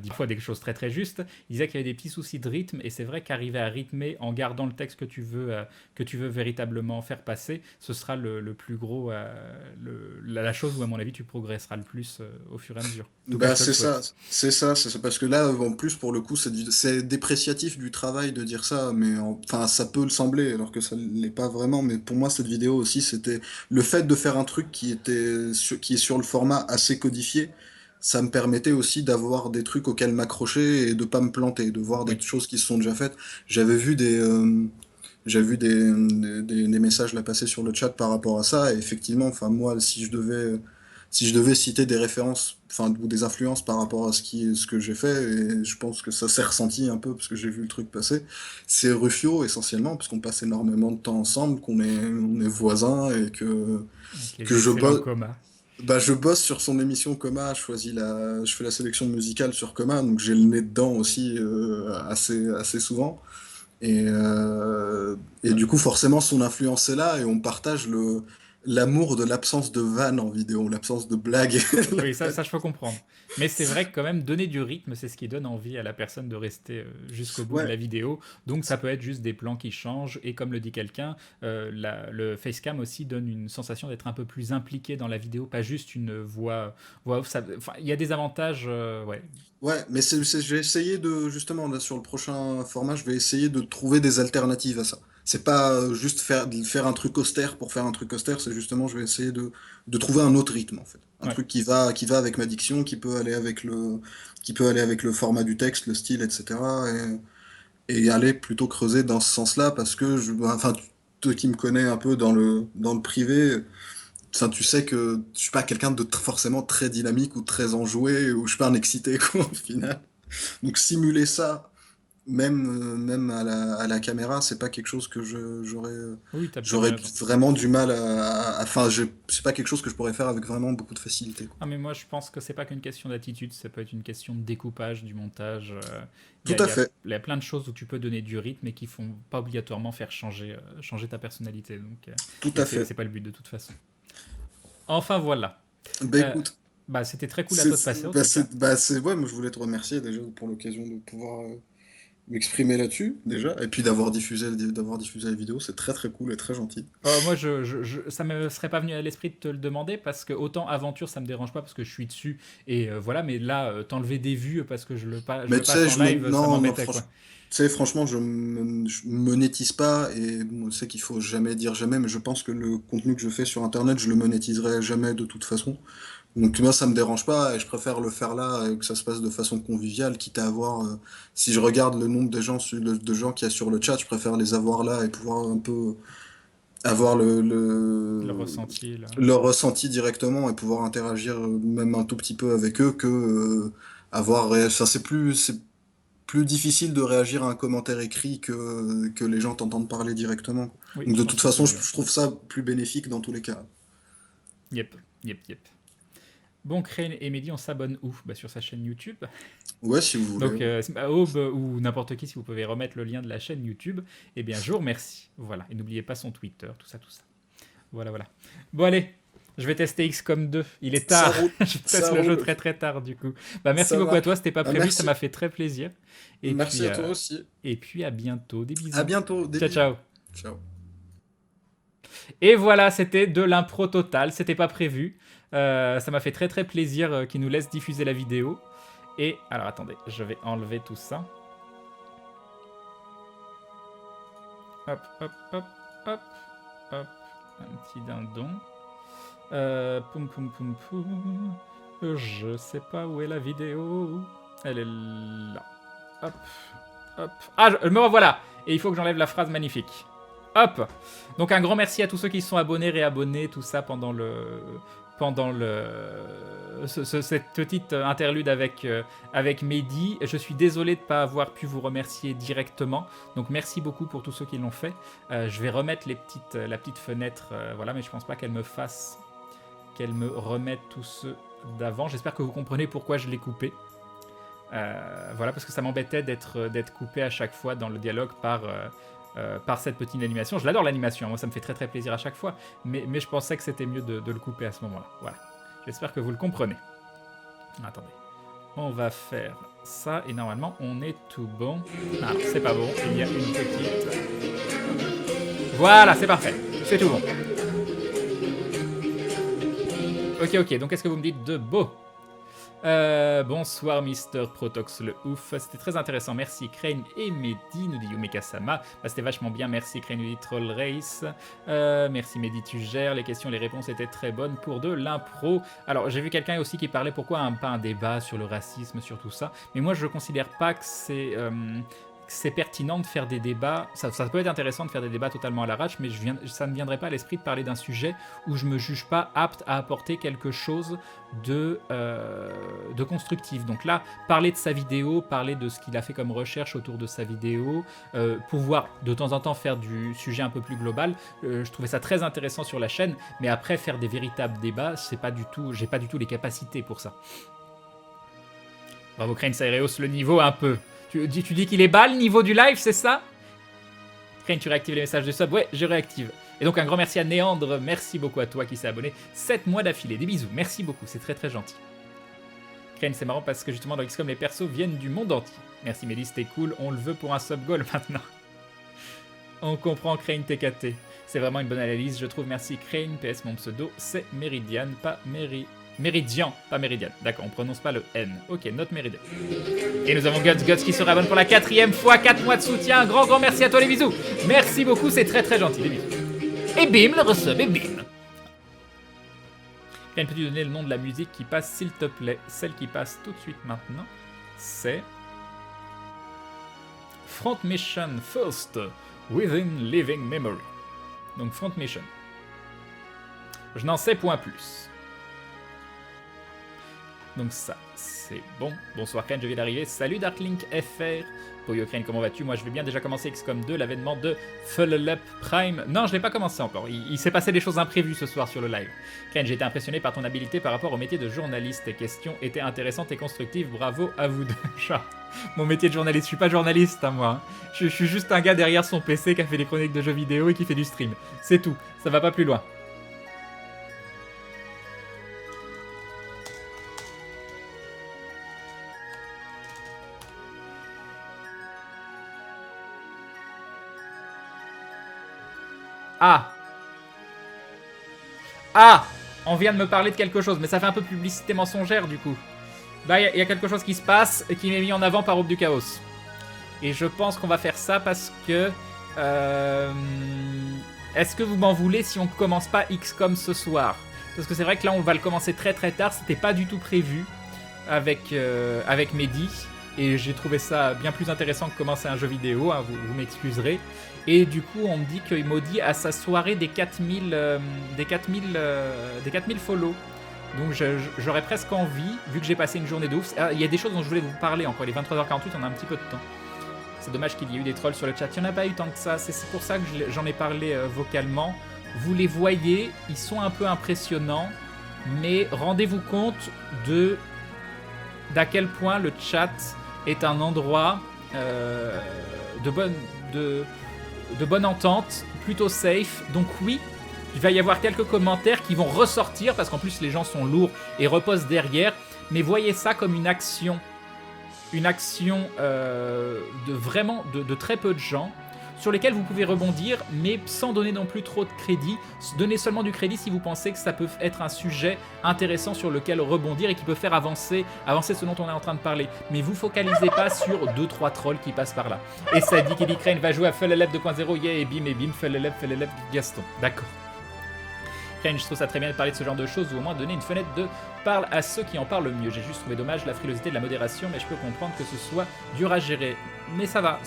dit fois des choses très très justes, il disait qu'il y avait des petits soucis de rythme, et c'est vrai qu'arriver à rythmer en gardant le texte que tu veux véritablement faire passer, ce sera le plus gros, la chose où à mon avis tu progresseras le plus au fur et à mesure. Bah, c'est ça, parce que là, en plus, pour le coup, c'est dépréciatif du travail de dire ça, mais enfin, ça peut le sembler, alors que ça l'est pas vraiment, mais pour moi, cette vidéo aussi, c'était le fait de faire un truc qui est sur le format assez codifié, ça me permettait aussi d'avoir des trucs auxquels m'accrocher et de pas me planter, de voir des choses qui se sont déjà faites. J'avais vu des messages là passer sur le chat par rapport à ça, et effectivement, enfin, moi, si je devais citer des références, enfin, ou des influences par rapport à ce que j'ai fait, et je pense que ça s'est ressenti un peu parce que j'ai vu le truc passer, c'est Rufio essentiellement, parce qu'on passe énormément de temps ensemble, qu'on est voisins, et que je bosse. Bah, je bosse sur son émission Coma, je fais la sélection musicale sur Coma, donc j'ai le nez dedans aussi assez souvent. Et du coup, forcément, son influence est là, et on partage l'amour de l'absence de vannes en vidéo, l'absence de blagues. Oui, ça je peux comprendre. Mais c'est vrai que quand même, donner du rythme, c'est ce qui donne envie à la personne de rester jusqu'au bout de la vidéo. Donc ça peut être juste des plans qui changent. Et comme le dit quelqu'un, le facecam aussi donne une sensation d'être un peu plus impliqué dans la vidéo, pas juste une voix off. Il y a des avantages, ouais. Ouais, mais je vais essayer justement, là, sur le prochain format, je vais essayer de trouver des alternatives à ça. C'est pas juste faire un truc austère pour faire un truc austère, c'est justement, je vais essayer de trouver un autre rythme, en fait. Un truc qui va avec ma diction, qui peut aller avec le format du texte, le style, etc. Et aller plutôt creuser dans ce sens-là, parce que, enfin, toi qui me connais un peu dans le privé, enfin, tu sais que je suis pas quelqu'un de forcément très dynamique ou très enjoué, ou je suis pas un excité, quoi, au final. Donc simuler ça, même à la caméra, c'est pas quelque chose que Oui, t'as j'aurais bien raison. vraiment du mal enfin, c'est pas quelque chose que je pourrais faire avec vraiment beaucoup de facilité, quoi. Ah, mais moi, je pense que c'est pas qu'une question d'attitude, ça peut être une question de découpage, du montage. Tout à fait. Il y a plein de choses où tu peux donner du rythme et qui font pas obligatoirement faire changer ta personnalité. Donc, Tout et à fait. c'est pas le but de toute façon. Enfin, voilà. Bah écoute, Bah, c'était très cool à toi de passer. En tout cas. ouais, moi je voulais te remercier déjà pour l'occasion de pouvoir m'exprimer là-dessus, déjà, et puis d'avoir diffusé la vidéo, c'est très très cool et très gentil. Moi, ça me serait pas venu à l'esprit de te le demander parce que autant aventure, ça me dérange pas parce que je suis dessus et voilà, mais là, t'enlever des vues parce que je le Mais tu sais, passe en live, ça m'embêtait quoi. tu sais, franchement, je monétise pas, et bon, je sais qu'il faut jamais dire jamais, mais je pense que le contenu que je fais sur Internet, je le monétiserai jamais de toute façon. Donc moi, ça me dérange pas, et je préfère le faire là, et que ça se passe de façon conviviale, quitte à avoir... si je regarde le nombre de gens, de gens qu'il y a sur le chat, je préfère les avoir là, et pouvoir un peu avoir Le ressenti, là. leur ressenti directement, et pouvoir interagir même un tout petit peu avec eux, que enfin, c'est plus difficile de réagir à un commentaire écrit que les gens t'entendent parler directement. Oui, Donc je de pense toute que façon, c'est je trouve ça plus bénéfique dans tous les cas. Yep. Bon, Crane et Mehdi, on s'abonne où? Bah, sur sa chaîne YouTube. Ouais, si vous voulez. Donc, Aube ou n'importe qui, si vous pouvez remettre le lien de la chaîne YouTube, eh bien, je vous remercie. Voilà. Et n'oubliez pas son Twitter, tout ça. Voilà. Bon, allez. Je vais tester XCOM 2. Il est tard. Je teste le jeu très très tard, du coup. Bah, merci beaucoup à toi. C'était pas prévu. Ça m'a fait très plaisir. Et merci puis, à toi aussi. Et puis, à bientôt. Des bisous. À bientôt. Des bisous. Ciao. Ciao. Et voilà, c'était de l'impro total. C'était pas prévu. Ça m'a fait très très plaisir qu'ils nous laissent diffuser la vidéo. Et alors attendez, je vais enlever tout ça. Hop. Un petit dindon. Poum. Je sais pas où est la vidéo. Elle est là. Hop. Ah, me revoilà. Et il faut que j'enlève la phrase magnifique. Hop. Donc un grand merci à tous ceux qui se sont abonnés, réabonnés, tout ça pendant cette petite interlude avec Mehdi. Je suis désolé de ne pas avoir pu vous remercier directement. Donc merci beaucoup pour tous ceux qui l'ont fait. Je vais remettre la petite fenêtre, voilà, mais je pense pas qu'elle me remette tous ceux d'avant. J'espère que vous comprenez pourquoi je l'ai coupé. Voilà, parce que ça m'embêtait d'être coupé à chaque fois dans le dialogue par cette petite animation. Je l'adore l'animation, moi ça me fait très très plaisir à chaque fois, mais je pensais que c'était mieux de le couper à ce moment-là. Voilà, j'espère que vous le comprenez. Attendez, on va faire ça et normalement on est tout bon. Ah, c'est pas bon, il y a une petite... Voilà, c'est parfait, c'est tout bon. Ok, donc qu'est-ce que vous me dites de beau? Bonsoir Mister Protox le ouf, c'était très intéressant, merci Crane et Mehdi, nous dit Yumeka-sama. C'était vachement bien, merci Crane, nous dit Troll Race. Merci Mehdi, tu gères, les questions, les réponses étaient très bonnes pour de l'impro. Alors j'ai vu quelqu'un aussi qui parlait pourquoi pas un débat sur le racisme, sur tout ça, mais moi je considère pas que c'est pertinent de faire des débats, ça peut être intéressant de faire des débats totalement à l'arrache, mais ça ne viendrait pas à l'esprit de parler d'un sujet où je me juge pas apte à apporter quelque chose de constructif. Donc là, parler de sa vidéo, parler de ce qu'il a fait comme recherche autour de sa vidéo, pouvoir de temps en temps faire du sujet un peu plus global, je trouvais ça très intéressant sur la chaîne, mais après faire des véritables débats, j'ai pas du tout les capacités pour ça. Bravo Crane, ça rehausse le niveau un peu. Tu dis qu'il est bas le niveau du live, c'est ça? Crane, tu réactives les messages de sub? Ouais, je réactive. Et donc un grand merci à Néandre, merci beaucoup à toi qui s'est abonné 7 mois d'affilée. Des bisous, merci beaucoup, c'est très très gentil. Crane, c'est marrant parce que justement dans XCOM, les persos viennent du monde entier. Merci Mehdi, c'était cool, on le veut pour un sub goal maintenant. On comprend Crane TKT. C'est vraiment une bonne analyse, je trouve. Merci Crane, PS mon pseudo, c'est Meridian, pas Méridian, pas Méridian. D'accord, on prononce pas le N. Ok, notre Méridian. Et nous avons Guts qui se réabonne pour la 4e fois. 4 mois de soutien. Un grand merci à toi les bisous. Merci beaucoup, c'est très très gentil. Les bisous. Et bim, le resub, et bim. Crane, peux-tu donner le nom de la musique qui passe, s'il te plaît? Celle qui passe tout de suite maintenant, c'est Front Mission First Within Living Memory. Donc Front Mission. Je n'en sais point plus. Donc ça, c'est bon. Bonsoir Crane, je viens d'arriver. Salut Darklink FR. Poyo Crane, comment vas-tu? Moi je vais bien, déjà commencer XCOM 2, l'avènement de Full Prime. Non, je l'ai pas commencé encore. Il s'est passé des choses imprévues ce soir sur le live. Crane, j'ai été impressionné par ton habileté par rapport au métier de journaliste. Tes questions étaient intéressantes et constructives. Bravo à vous deux. Chat. Mon métier de journaliste, je suis pas journaliste à moi. Je suis juste un gars derrière son PC qui a fait des chroniques de jeux vidéo et qui fait du stream. C'est tout, ça va pas plus loin. Ah! Ah! On vient de me parler de quelque chose, mais ça fait un peu publicité mensongère du coup. Là, il y a quelque chose qui se passe et qui m'est mis en avant par Aube du Chaos. Et je pense qu'on va faire ça parce que... Est-ce que vous m'en voulez si on commence pas XCOM ce soir? Parce que c'est vrai que là, on va le commencer très très tard. C'était pas du tout prévu avec Mehdi. Et j'ai trouvé ça bien plus intéressant que commencer un jeu vidéo, hein, vous m'excuserez. Et du coup, on me dit que Maudit a sa soirée des 4000 follow. Donc j'aurais presque envie, vu que j'ai passé une journée de ouf. Il y a des choses dont je voulais vous parler encore. Il est 23h48, on a un petit peu de temps. C'est dommage qu'il y ait eu des trolls sur le chat. Il n'y en a pas eu tant que ça. C'est pour ça que j'en ai parlé vocalement. Vous les voyez, ils sont un peu impressionnants. Mais rendez-vous compte d'à quel point le chat est un endroit de bonne entente, plutôt safe. Donc oui, il va y avoir quelques commentaires qui vont ressortir, parce qu'en plus les gens sont lourds et reposent derrière. Mais voyez ça comme une action de très peu de gens, sur lesquels vous pouvez rebondir, mais sans donner non plus trop de crédit. Donnez seulement du crédit si vous pensez que ça peut être un sujet intéressant sur lequel rebondir et qui peut faire avancer ce dont on est en train de parler. Mais vous focalisez pas sur 2-3 trolls qui passent par là. Et ça dit qu'Eddie Crane va jouer à Full 2.0, yeah, et bim, Full Gaston. D'accord. Crane, je trouve ça très bien de parler de ce genre de choses, ou au moins donner une fenêtre de parle à ceux qui en parlent le mieux. J'ai juste trouvé dommage la frilosité de la modération, mais je peux comprendre que ce soit dur à gérer. Mais ça va,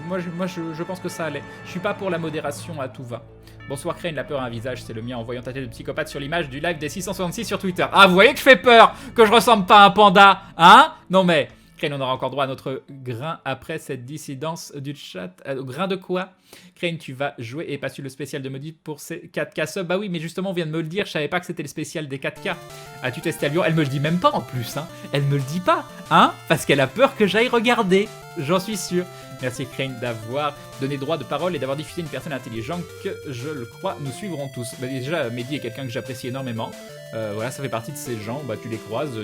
moi je pense que ça allait. Je suis pas pour la modération à tout va. Bonsoir Crane, la peur a un visage, c'est le mien en voyant ta tête de psychopathe sur l'image du live des 666 sur Twitter. Ah, vous voyez que je fais peur, que je ressemble pas à un panda, hein? Non mais... Crane, on aura encore droit à notre grain après cette dissidence du chat. Grain de quoi? Crane, tu vas jouer et pas su le spécial de Maudit pour ces 4K subs. Bah oui, mais justement, on vient de me le dire, je savais pas que c'était le spécial des 4K. As-tu testé Albion? Elle me le dit même pas en plus, hein. Elle me le dit pas, hein, parce qu'elle a peur que j'aille regarder. J'en suis sûr. Merci Crane d'avoir donné droit de parole et d'avoir diffusé une personne intelligente que, je le crois, nous suivrons tous. Bah déjà, Mehdi est quelqu'un que j'apprécie énormément. Voilà, ça fait partie de ces gens, bah tu les croises,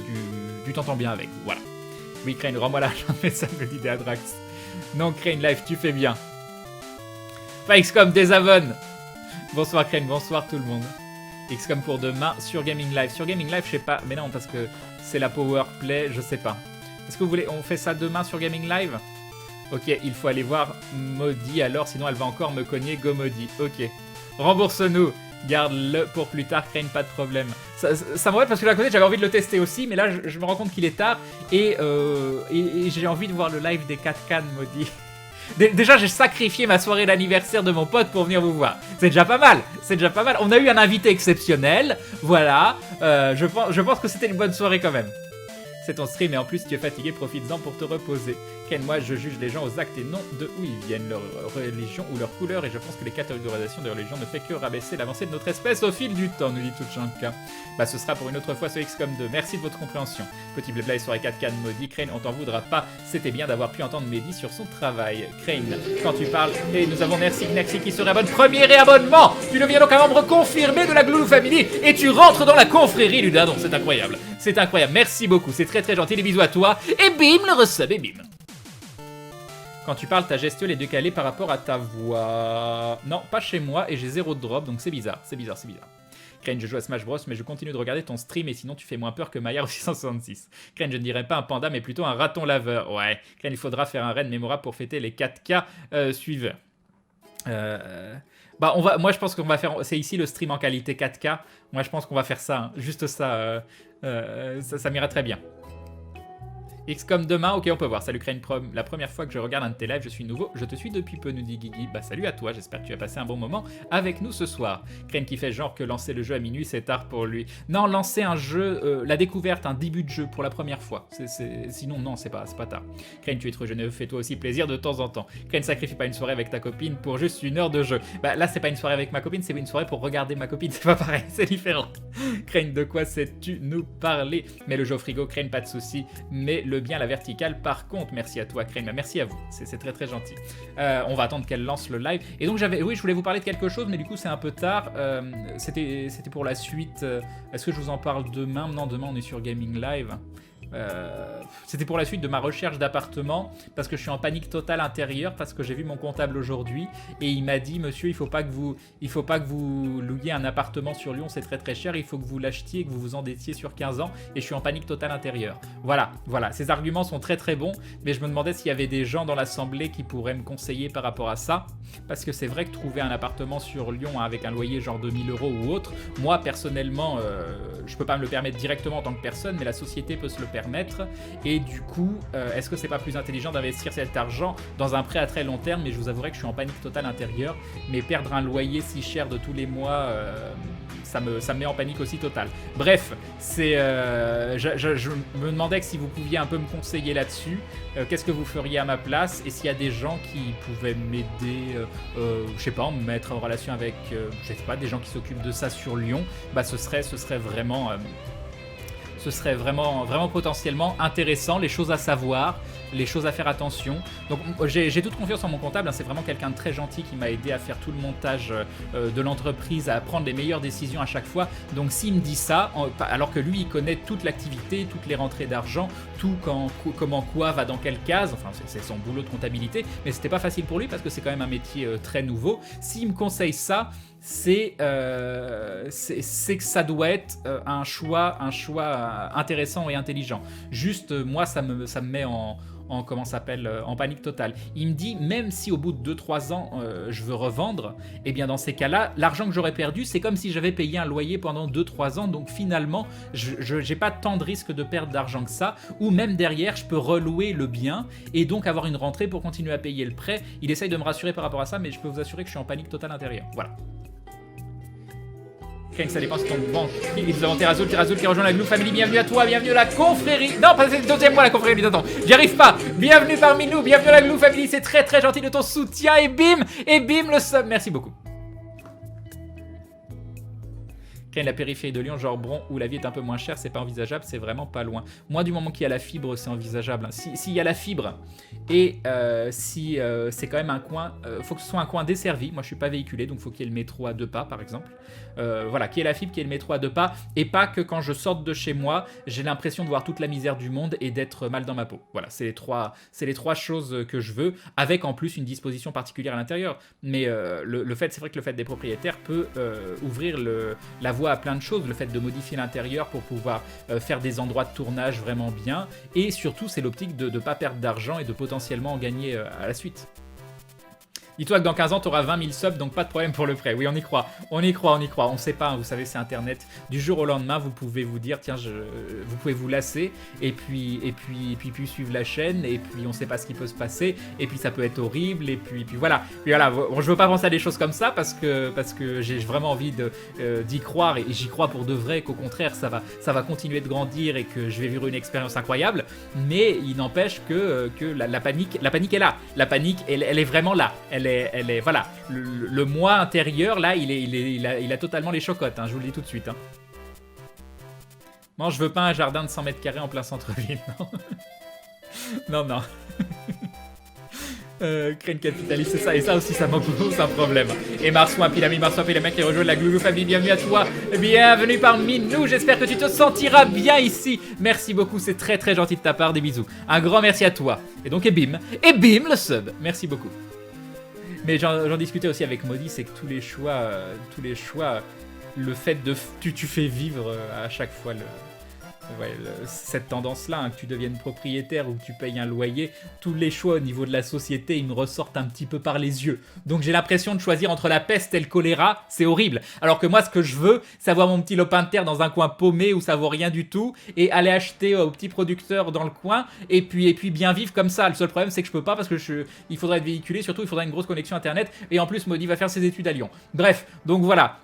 tu t'entends bien avec. Voilà. Oui, Crane, rends-moi l'argent de message, me dit Deadrax. Non, Crane, live, tu fais bien. Pas XCOM, Desavon. Bonsoir, Crane, bonsoir tout le monde. XCOM pour demain sur Gaming Live. Sur Gaming Live, je sais pas, mais non, parce que c'est la Powerplay, je sais pas. Est-ce que vous voulez, on fait ça demain sur Gaming Live? Ok, il faut aller voir Maudit alors, sinon elle va encore me cogner, go Maudit. Ok. Rembourse-nous. Garde-le pour plus tard, Crane, pas de problème. Ça m'embête parce que d'un côté j'avais envie de le tester aussi, mais là je me rends compte qu'il est tard et j'ai envie de voir le live des 4K de Maudit. Déjà j'ai sacrifié ma soirée d'anniversaire de mon pote pour venir vous voir. C'est déjà pas mal, c'est déjà pas mal. On a eu un invité exceptionnel, voilà. Je pense que c'était une bonne soirée quand même. C'est ton stream et en plus tu es fatigué, profites-en pour te reposer. Ken, moi je juge les gens aux actes et non de où ils viennent, leur religion ou leur couleur, et je pense que les catégorisation de religion ne fait que rabaisser l'avancée de notre espèce au fil du temps, nous dit Tuchanka. Bah ce sera pour une autre fois ce XCOM 2, merci de votre compréhension. Petit blabla et soirée 4K de Maudit, Crane, on t'en voudra pas, c'était bien d'avoir pu entendre Mehdi sur son travail. Crane, quand tu parles, et nous avons Nercy qui se réabonne, premier réabonnement. Tu deviens donc un membre confirmé de la Gloulou Family et tu rentres dans la confrérie du Dindon, c'est incroyable. C'est incroyable, merci beaucoup, c'est très très gentil, des bisous à toi, et bim le resub, et bim. Quand tu parles, ta gestuelle est décalée par rapport à ta voix. Non, pas chez moi, et j'ai 0 de drop, donc c'est bizarre, c'est bizarre. Crane, je joue à Smash Bros, mais je continue de regarder ton stream, et sinon tu fais moins peur que Maillard au 666. Crane, je ne dirais pas un panda, mais plutôt un raton laveur. Ouais, Crane, il faudra faire un raid mémorable pour fêter les 4K suiveurs. Bah moi je pense qu'on va faire, c'est ici le stream en qualité 4K, moi je pense qu'on va faire ça, hein. Juste ça, ça m'ira très bien. XCOM demain, ok, on peut voir. Salut Crane, la première fois que je regarde un de tes lives, je suis nouveau. Je te suis depuis peu, nous dit Guigui. Bah salut à toi, j'espère que tu as passé un bon moment avec nous ce soir. Crane qui fait genre que lancer le jeu à minuit, c'est tard pour lui. Non, lancer un jeu, la découverte, un début de jeu pour la première fois. Sinon, non, c'est pas tard. Crane, tu es trop jeune, fais-toi aussi plaisir de temps en temps. Crane, sacrifie pas une soirée avec ta copine pour juste 1 heure de jeu. Bah là, c'est pas une soirée avec ma copine, c'est une soirée pour regarder ma copine, c'est pas pareil, c'est différent. Crane, de quoi sais-tu nous parler? Mais le jeu au frigo, Crane, pas de soucis. Mais le bien, la verticale, par contre, merci à toi Crane, bah, merci à vous, c'est très très gentil. On va attendre qu'elle lance le live. Et donc oui, je voulais vous parler de quelque chose, mais du coup c'est un peu tard. C'était pour la suite. Est-ce que je vous en parle demain? Non, demain on est sur Gaming Live. C'était pour la suite de ma recherche d'appartement parce que je suis en panique totale intérieure parce que j'ai vu mon comptable aujourd'hui et il m'a dit monsieur il faut pas que vous louiez un appartement sur Lyon, c'est très très cher, il faut que vous l'achetiez et que vous vous endettiez sur 15 ans et je suis en panique totale intérieure. Voilà, ces arguments sont très très bons, mais je me demandais s'il y avait des gens dans l'assemblée qui pourraient me conseiller par rapport à ça parce que c'est vrai que trouver un appartement sur Lyon avec un loyer genre 2000 € ou autre, moi personnellement je peux pas me le permettre directement en tant que personne, mais la société peut se le permettre. Et du coup, est-ce que c'est pas plus intelligent d'investir cet argent dans un prêt à très long terme? Mais je vous avouerai que je suis en panique totale intérieure. Mais perdre un loyer si cher de tous les mois, ça me met en panique aussi totale. Bref, je me demandais que si vous pouviez un peu me conseiller là-dessus, qu'est-ce que vous feriez à ma place? Et s'il y a des gens qui pouvaient m'aider, je sais pas, me mettre en relation avec, je sais pas, des gens qui s'occupent de ça sur Lyon, bah ce serait vraiment... ce serait vraiment potentiellement intéressant, les choses à savoir, les choses à faire attention. Donc j'ai toute confiance en mon comptable, hein, c'est vraiment quelqu'un de très gentil qui m'a aidé à faire tout le montage de l'entreprise, à prendre les meilleures décisions à chaque fois. Donc s'il me dit ça, alors que lui il connaît toute l'activité, toutes les rentrées d'argent, tout comment quoi va dans quelle case, enfin c'est son boulot de comptabilité, mais c'était pas facile pour lui parce que c'est quand même un métier très nouveau. S'il me conseille ça, c'est que ça doit être un choix intéressant et intelligent. Juste moi ça me met en panique totale. Il me dit même si au bout de 2-3 ans je veux revendre, et bien dans ces cas-là, l'argent que j'aurais perdu, c'est comme si j'avais payé un loyer pendant 2-3 ans, donc finalement je j'ai pas tant de risque de perdre d'argent que ça, ou même derrière je peux relouer le bien et donc avoir une rentrée pour continuer à payer le prêt. Il essaye de me rassurer par rapport à ça, mais je peux vous assurer que je suis en panique totale intérieure. Voilà. Ça dépend si ton banque. Et nous avons Terrazul qui rejoint la Glue Family. Bienvenue à toi, bienvenue à la confrérie. Non, pas c'est le deuxième mois la confrérie, attends, j'y arrive pas. Bienvenue parmi nous, bienvenue à la Glue Family. C'est très très gentil de ton soutien. Et bim le sub. Merci beaucoup. La périphérie de Lyon, genre Bron, où la vie est un peu moins chère, c'est pas envisageable, c'est vraiment pas loin. Moi, du moment qu'il y a la fibre, c'est envisageable. S'il y a la fibre et si c'est quand même un coin, faut que ce soit un coin desservi. Moi, je suis pas véhiculé, donc faut qu'il y ait le métro à 2 pas, par exemple. Voilà, qu'il y ait la fibre, qu'il y ait le métro à 2 pas, et pas que quand je sorte de chez moi, j'ai l'impression de voir toute la misère du monde et d'être mal dans ma peau. Voilà, c'est les trois choses que je veux, avec en plus une disposition particulière à l'intérieur. Mais c'est vrai que le fait des propriétaires peut ouvrir la voie à plein de choses, le fait de modifier l'intérieur pour pouvoir faire des endroits de tournage vraiment bien, et surtout c'est l'optique de ne pas perdre d'argent et de potentiellement en gagner à la suite. Dis-toi que dans 15 ans, tu auras 20 000 subs, donc pas de problème pour le prêt. Oui, on y croit. On sait pas, hein, vous savez, c'est Internet. Du jour au lendemain, vous pouvez vous dire, tiens, vous pouvez vous lasser, et puis suivre la chaîne, et puis on sait pas ce qui peut se passer, et puis ça peut être horrible, et puis voilà. Puis voilà, je veux pas penser à des choses comme ça, parce que j'ai vraiment envie d'y croire, et j'y crois pour de vrai, qu'au contraire, ça va continuer de grandir, et que je vais vivre une expérience incroyable, mais il n'empêche que la panique est là. La panique, elle est vraiment là. Elle est voilà, le moi intérieur là, il a totalement les chocottes, hein, je vous le dis tout de suite. Hein. Non, je veux pas un jardin de 100 mètres carrés en plein centre-ville, non. non. Crane capitaliste, c'est ça, et ça aussi ça m'en pose un problème. Et Marsouin Pilami qui rejoint la Glulu Family, bienvenue à toi, bienvenue parmi nous, j'espère que tu te sentiras bien ici. Merci beaucoup, c'est très très gentil de ta part, des bisous. Un grand merci à toi. Et donc et bim le sub, merci beaucoup. Mais j'en discutais aussi avec Maudit, c'est que tous les choix, le fait de tu fais vivre à chaque fois Ouais, cette tendance-là, hein, que tu deviennes propriétaire ou que tu payes un loyer, tous les choix au niveau de la société, ils me ressortent un petit peu par les yeux. Donc j'ai l'impression de choisir entre la peste et le choléra, c'est horrible. Alors que moi, ce que je veux, c'est avoir mon petit lopin de terre dans un coin paumé où ça vaut rien du tout, et aller acheter au petit producteur dans le coin, et puis bien vivre comme ça. Le seul problème, c'est que je peux pas parce que il faudrait être véhiculé, surtout il faudrait une grosse connexion internet, et en plus, Maudit va faire ses études à Lyon. Bref, donc voilà.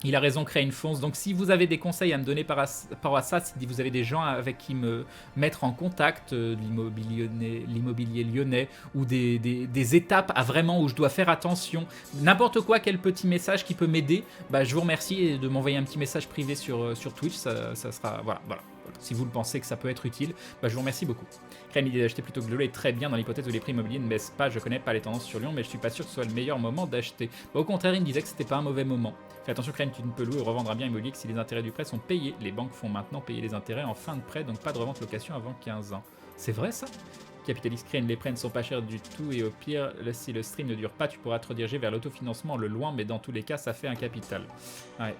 Il a raison, Crane fonce. Donc si vous avez des conseils à me donner par rapport à ça, si vous avez des gens avec qui me mettre en contact, l'immobilier lyonnais, ou des étapes à vraiment où je dois faire attention, n'importe quoi, quel petit message qui peut m'aider, bah, je vous remercie de m'envoyer un petit message privé sur Twitch, ça sera... Voilà. Si vous le pensez que ça peut être utile, bah, je vous remercie beaucoup. Crane, l'idée d'acheter plutôt que de louer est très bien dans l'hypothèse où les prix immobiliers ne baissent pas. Je connais pas les tendances sur Lyon, mais je suis pas sûr que ce soit le meilleur moment d'acheter. Bah, au contraire, il me disait que c'était pas un mauvais moment. Fais attention, Crane, tu ne peux louer ou revendre un bien immobilier que si les intérêts du prêt sont payés. Les banques font maintenant payer les intérêts en fin de prêt, donc pas de revente location avant 15 ans. C'est vrai ça? Capitaliste Crane, les prêts ne sont pas chers du tout et au pire, si le stream ne dure pas, tu pourras te rediriger vers l'autofinancement le loin, mais dans tous les cas, ça fait un capital. Ouais.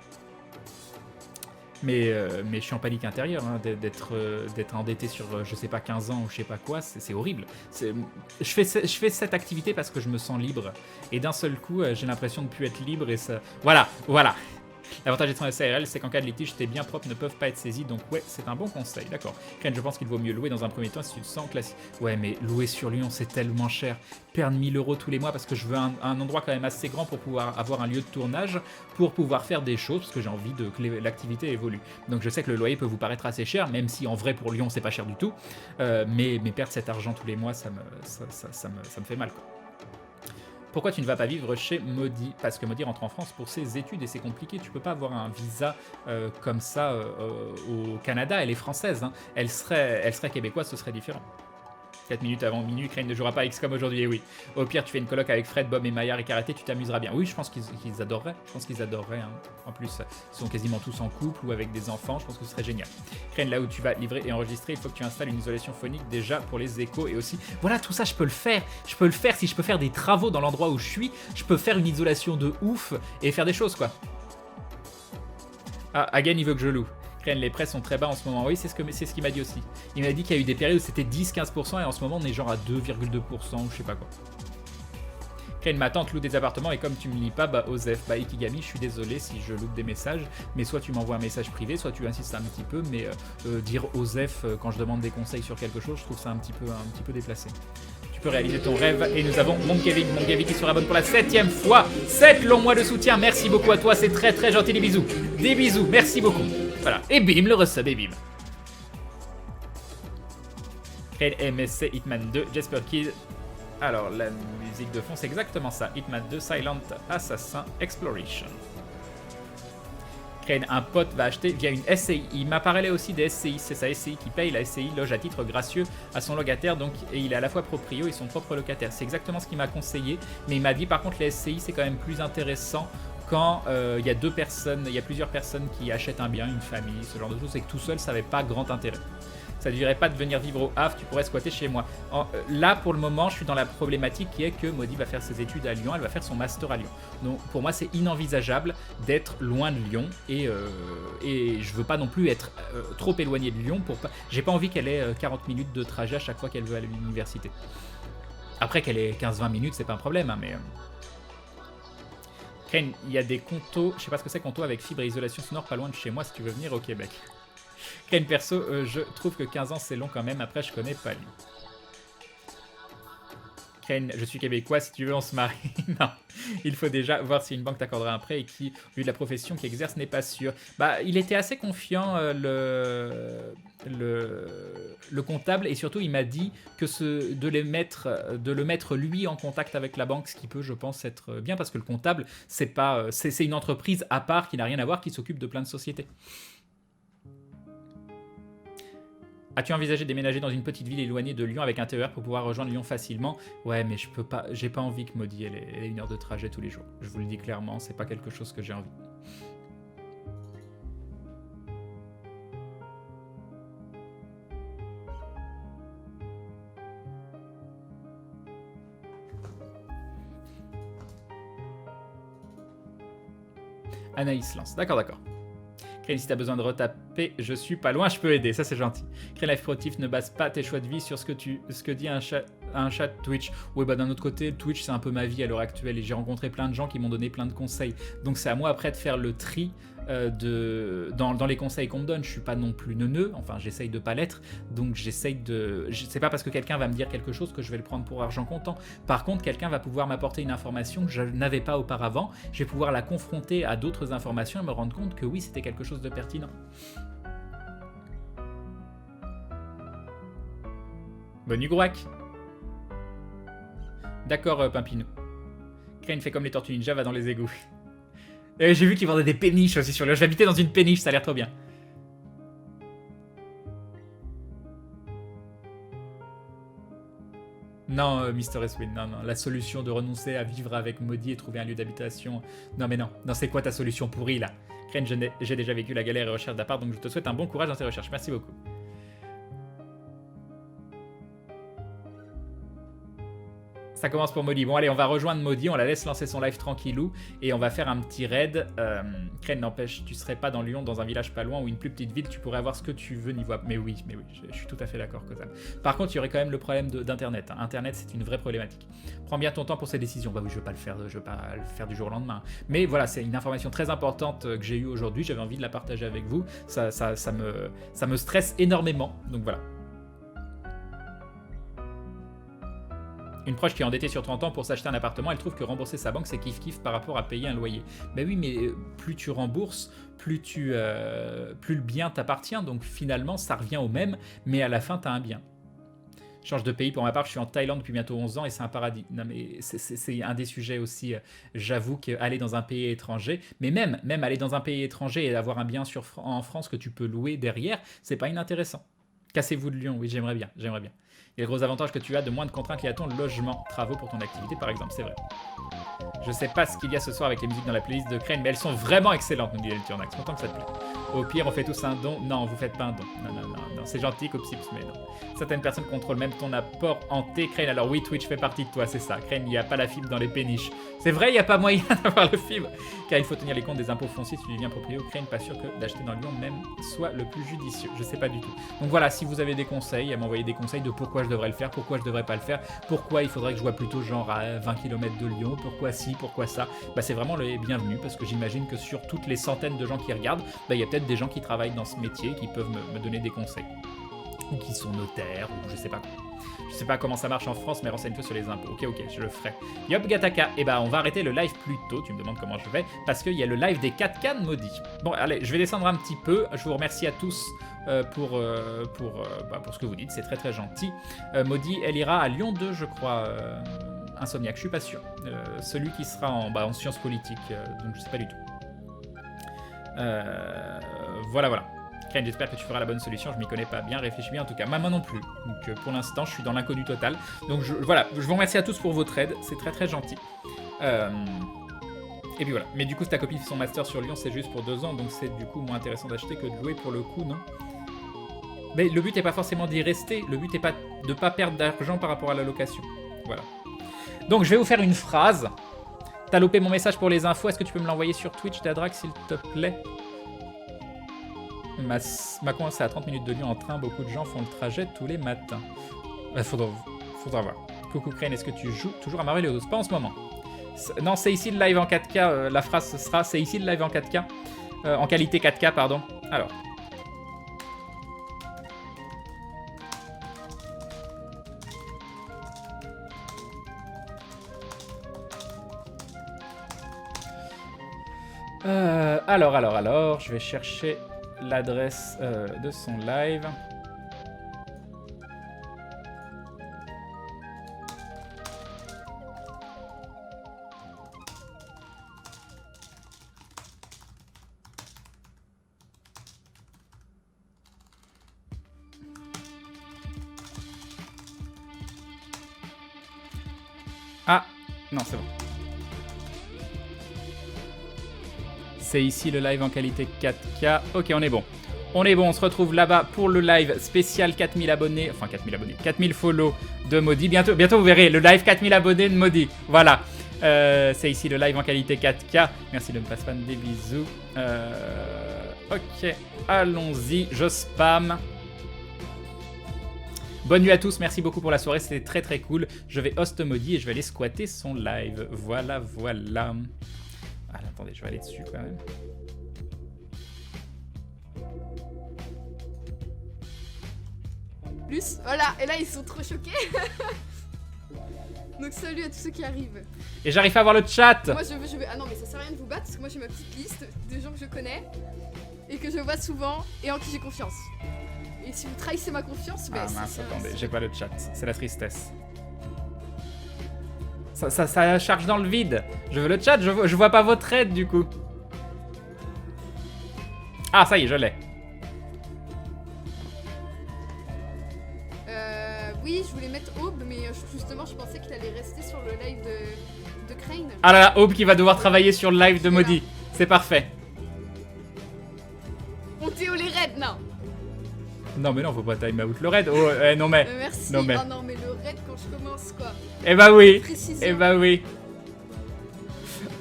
Mais je suis en panique intérieure, hein, d'être endetté sur, je sais pas, 15 ans ou je sais pas quoi, c'est horrible. Je fais cette activité parce que je me sens libre. Et d'un seul coup, j'ai l'impression de ne plus être libre et ça... Voilà. L'avantage d'être en SARL, c'est qu'en cas de litige, tes biens propres ne peuvent pas être saisis, donc ouais, c'est un bon conseil, d'accord. Crane, je pense qu'il vaut mieux louer dans un premier temps si tu te sens classique. Ouais, mais louer sur Lyon, c'est tellement cher. Perdre 1000 € tous les mois parce que je veux un endroit quand même assez grand pour pouvoir avoir un lieu de tournage, pour pouvoir faire des choses, parce que j'ai envie que l'activité évolue. Donc je sais que le loyer peut vous paraître assez cher, même si en vrai pour Lyon, c'est pas cher du tout. Mais perdre cet argent tous les mois, ça me fait mal, quoi. Pourquoi tu ne vas pas vivre chez Maudit? Parce que Maudit rentre en France pour ses études et c'est compliqué. Tu peux pas avoir un visa comme ça au Canada. Elle est française, hein. Elle serait québécoise, ce serait différent. 4 minutes avant minuit, Crane ne jouera pas à XCOM aujourd'hui, et oui. Au pire, tu fais une coloc avec Fred, Bob et Maillard et Karaté, tu t'amuseras bien. Oui, je pense qu'ils adoreraient. Hein. En plus, ils sont quasiment tous en couple ou avec des enfants. Je pense que ce serait génial. Crane, là où tu vas livrer et enregistrer, il faut que tu installes une isolation phonique déjà pour les échos et aussi... Voilà, tout ça, je peux le faire. Si je peux faire des travaux dans l'endroit où je suis, je peux faire une isolation de ouf et faire des choses, quoi. Ah, Hagen, il veut que je loue. Les prêts sont très bas en ce moment. Oui, c'est ce qu'il m'a dit aussi. Il m'a dit qu'il y a eu des périodes où c'était 10-15% et en ce moment on est genre à 2,2% ou je sais pas quoi. Crane, ma tante loue des appartements et comme tu me lis pas, bah Osef, bah Ikigami, je suis désolé si je loupe des messages, mais soit tu m'envoies un message privé, soit tu insistes un petit peu, mais dire Osef quand je demande des conseils sur quelque chose, je trouve ça un petit peu déplacé. Tu peux réaliser ton rêve et nous avons Mon Kevin qui se rabonne pour la 7e fois. 7 longs mois de soutien, merci beaucoup à toi, c'est très très gentil, des bisous, merci beaucoup. Voilà, et bim, le resub, et bim. Crane MSC Hitman 2, Jasper Kid. Alors, la musique de fond, c'est exactement ça. Hitman 2, Silent Assassin Exploration. Crane, un pote va acheter via une SCI. Il m'a parlé aussi des SCI. C'est sa SCI qui paye. La SCI loge à titre gracieux à son locataire. Donc, et il est à la fois proprio et son propre locataire. C'est exactement ce qu'il m'a conseillé. Mais il m'a dit, par contre, les SCI, c'est quand même plus intéressant quand il y a plusieurs personnes qui achètent un bien, une famille, ce genre de choses. C'est que tout seul, ça n'avait pas grand intérêt. Ça ne dirait pas de venir vivre au Havre, tu pourrais squatter chez moi. Là, pour le moment, je suis dans la problématique qui est que Maudit va faire ses études à Lyon, elle va faire son master à Lyon. Donc pour moi, c'est inenvisageable d'être loin de Lyon et je veux pas non plus être trop éloigné de Lyon. J'ai pas envie qu'elle ait 40 minutes de trajet à chaque fois qu'elle veut aller à l'université. Après qu'elle ait 15-20 minutes, c'est pas un problème, hein, mais... Crane, il y a des contos, je sais pas ce que c'est, contos avec fibre et isolation sonore pas loin de chez moi si tu veux venir au Québec. Crane, perso, je trouve que 15 ans c'est long quand même, après je connais pas lui. Crane, je suis québécois, si tu veux on se marie. Non, il faut déjà voir si une banque t'accordera un prêt et qui, vu de la profession qu'il exerce, n'est pas sûr. Bah, il était assez confiant, le comptable, et surtout il m'a dit que de le mettre lui en contact avec la banque, ce qui peut, je pense, être bien, parce que le comptable, c'est une entreprise à part qui n'a rien à voir, qui s'occupe de plein de sociétés. As-tu envisagé de déménager dans une petite ville éloignée de Lyon avec un TER pour pouvoir rejoindre Lyon facilement? Ouais, mais je peux pas, j'ai pas envie que Maudit ait 1 heure de trajet tous les jours. Je vous le dis clairement, c'est pas quelque chose que j'ai envie. Anaïs lance. D'accord. Crane, si t'as besoin de retaper P, je suis pas loin, je peux aider, ça c'est gentil. Crane Life Protif ne base pas tes choix de vie sur ce que dit un chat Twitch. Oui, bah d'un autre côté, Twitch c'est un peu ma vie à l'heure actuelle et j'ai rencontré plein de gens qui m'ont donné plein de conseils. Donc c'est à moi après de faire le tri dans les conseils qu'on me donne. Je suis pas non plus neuneux, enfin j'essaye de pas l'être, donc c'est pas parce que quelqu'un va me dire quelque chose que je vais le prendre pour argent comptant. Par contre, quelqu'un va pouvoir m'apporter une information que je n'avais pas auparavant, je vais pouvoir la confronter à d'autres informations et me rendre compte que oui, c'était quelque chose de pertinent. Bonne nuit, Gouac. D'accord, Pimpinou. Crane fait comme les Tortues Ninja, va dans les égouts. Et j'ai vu qu'ils vendaient des péniches aussi sur le... Je vais habiter dans une péniche, ça a l'air trop bien. Non, Mr. Eswin, non. La solution de renoncer à vivre avec Maudit et trouver un lieu d'habitation... Non, mais non. Non, c'est quoi ta solution pourrie, là? Crane, j'ai déjà vécu la galère et recherche d'appart, donc je te souhaite un bon courage dans tes recherches. Merci beaucoup. Ça commence pour Maudit. Bon allez, on va rejoindre Maudit, on la laisse lancer son live tranquillou et on va faire un petit raid. Crane, n'empêche, tu serais pas dans Lyon, dans un village pas loin ou une plus petite ville, tu pourrais avoir ce que tu veux niveau... Mais oui, je suis tout à fait d'accord, Kozam. Par contre, il y aurait quand même le problème d'internet. Internet, c'est une vraie problématique. Prends bien ton temps pour ces décisions. Bah oui, je vais pas le faire du jour au lendemain. Mais voilà, c'est une information très importante que j'ai eue aujourd'hui, j'avais envie de la partager avec vous. Ça me stresse énormément, donc voilà. Une proche qui est endettée sur 30 ans pour s'acheter un appartement, elle trouve que rembourser sa banque, c'est kiff-kiff par rapport à payer un loyer. Ben oui, mais plus tu rembourses, plus le bien t'appartient, donc finalement, ça revient au même, mais à la fin, t'as un bien. Change de pays, pour ma part, je suis en Thaïlande depuis bientôt 11 ans et c'est un paradis. Non mais c'est un des sujets aussi, j'avoue qu'aller dans un pays étranger, mais même aller dans un pays étranger et avoir un bien en France que tu peux louer derrière, c'est pas inintéressant. Cassez-vous de Lyon, oui, j'aimerais bien. Il y a le gros avantage que tu as de moins de contraintes liées à ton logement, travaux pour ton activité par exemple, c'est vrai. Je sais pas ce qu'il y a ce soir avec les musiques dans la playlist de Crane, mais elles sont vraiment excellentes, nous dit Elturnax, content que ça te plaît. Au pire, on fait tous un don. Non, vous faites pas un don. Non, c'est gentil, Copsips, mais non. Certaines personnes contrôlent même ton apport en T, Crane, alors oui, Twitch fait partie de toi, c'est ça. Crane, il n'y a pas la fibre dans les péniches. C'est vrai, il n'y a pas moyen d'avoir le fibre, car il faut tenir les comptes des impôts fonciers si tu deviens propriétaire. Crane, pas sûr que d'acheter dans Lyon même soit le plus judicieux. Je sais pas du tout. Donc voilà, si vous avez des conseils, à m'envoyer des conseils de pourquoi je devrais le faire, pourquoi je devrais pas le faire, pourquoi il faudrait que je vois plutôt genre à 20 km de Lyon, pourquoi si, pourquoi ça, bah c'est vraiment les bienvenus parce que j'imagine que sur toutes les centaines de gens qui regardent, bah il y a peut-être des gens qui travaillent dans ce métier qui peuvent me donner des conseils. Ou qui sont notaires, ou je sais pas quoi. Je sais pas comment ça marche en France, mais renseigne-toi sur les impôts. Ok, je le ferai. Yop Gataka, et bah on va arrêter le live plus tôt, tu me demandes comment je vais, parce qu'il y a le live des 4K de Maudit. Bon, allez, je vais descendre un petit peu, je vous remercie à tous pour ce que vous dites, c'est très très gentil. Maudit, elle ira à Lyon 2, je crois, Insomniac, je suis pas sûr. Celui qui sera en sciences politiques, donc je sais pas du tout. Voilà. Crane, j'espère que tu feras la bonne solution, je m'y connais pas bien, réfléchis bien en tout cas, moi non plus. Donc pour l'instant, je suis dans l'inconnu total. Donc voilà, je vous remercie à tous pour votre aide, c'est très très gentil. Et puis voilà, mais du coup, si ta copine fait son master sur Lyon, c'est juste pour 2 ans, donc c'est du coup moins intéressant d'acheter que de louer pour le coup, non? Mais le but n'est pas forcément d'y rester, le but n'est pas de pas perdre d'argent par rapport à la location. Voilà. Donc je vais vous faire une phrase. T'as loupé mon message pour les infos, est-ce que tu peux me l'envoyer sur Twitch, Dadrac, s'il te plaît? Macon, c'est à 30 minutes de Lyon en train, beaucoup de gens font le trajet tous les matins. Faudra voir. Coucou Crane, est-ce que tu joues toujours à Mario Leodos? Pas en ce moment. Non, c'est ici le live en 4K, la phrase ce sera, c'est ici le live en 4K, en qualité 4K, pardon. Alors. Alors, je vais chercher l'adresse de son live. Ah, non, c'est bon. C'est ici le live en qualité 4K. Ok, on est bon. On se retrouve là-bas pour le live spécial 4000 abonnés. Enfin, 4000 abonnés. 4000 follow de Maudit. Bientôt, vous verrez le live 4000 abonnés de Maudit. Voilà. C'est ici le live en qualité 4K. Merci de me passer des bisous. Ok, allons-y, je spam. Bonne nuit à tous, merci beaucoup pour la soirée, c'était très très cool. Je vais host Maudit et je vais aller squatter son live. Voilà, voilà. Ah, attendez, je vais aller dessus quand même. Plus, voilà, et là ils sont trop choqués. Donc salut à tous ceux qui arrivent. Et j'arrive à voir le chat. Moi je vais... Ah non mais ça sert à rien de vous battre parce que moi j'ai ma petite liste de gens que je connais et que je vois souvent et en qui j'ai confiance. Et si vous trahissez ma confiance, ah mince, attendez, j'ai pas le chat, c'est la tristesse. Ça charge dans le vide. Je veux le chat, je vois pas votre aide du coup. Ah ça y est, je l'ai. Oui, je voulais mettre Aube, mais justement je pensais qu'il allait rester sur le live de Crane. Ah là là, Aube qui va devoir travailler sur le live de Maudit. C'est parfait. On Théo les raids, non. Non mais non, faut pas time out le raid. Oh, non mais. Merci. Non mais. Oh non mais le raid quand je commence quoi. Eh bah oui. Précision. Eh bah oui.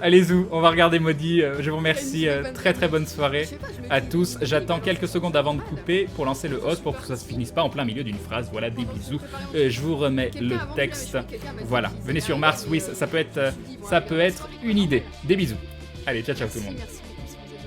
Allez-y, on va regarder Maudit. Je vous remercie. Très très bonne soirée à tous. J'attends quelques secondes avant de couper pour lancer le host pour que ça se finisse pas en plein milieu d'une phrase. Voilà, des bisous. Je vous remets le texte. Voilà, venez sur Mars. Oui, ça peut être une idée. Des bisous. Allez, ciao ciao tout le monde.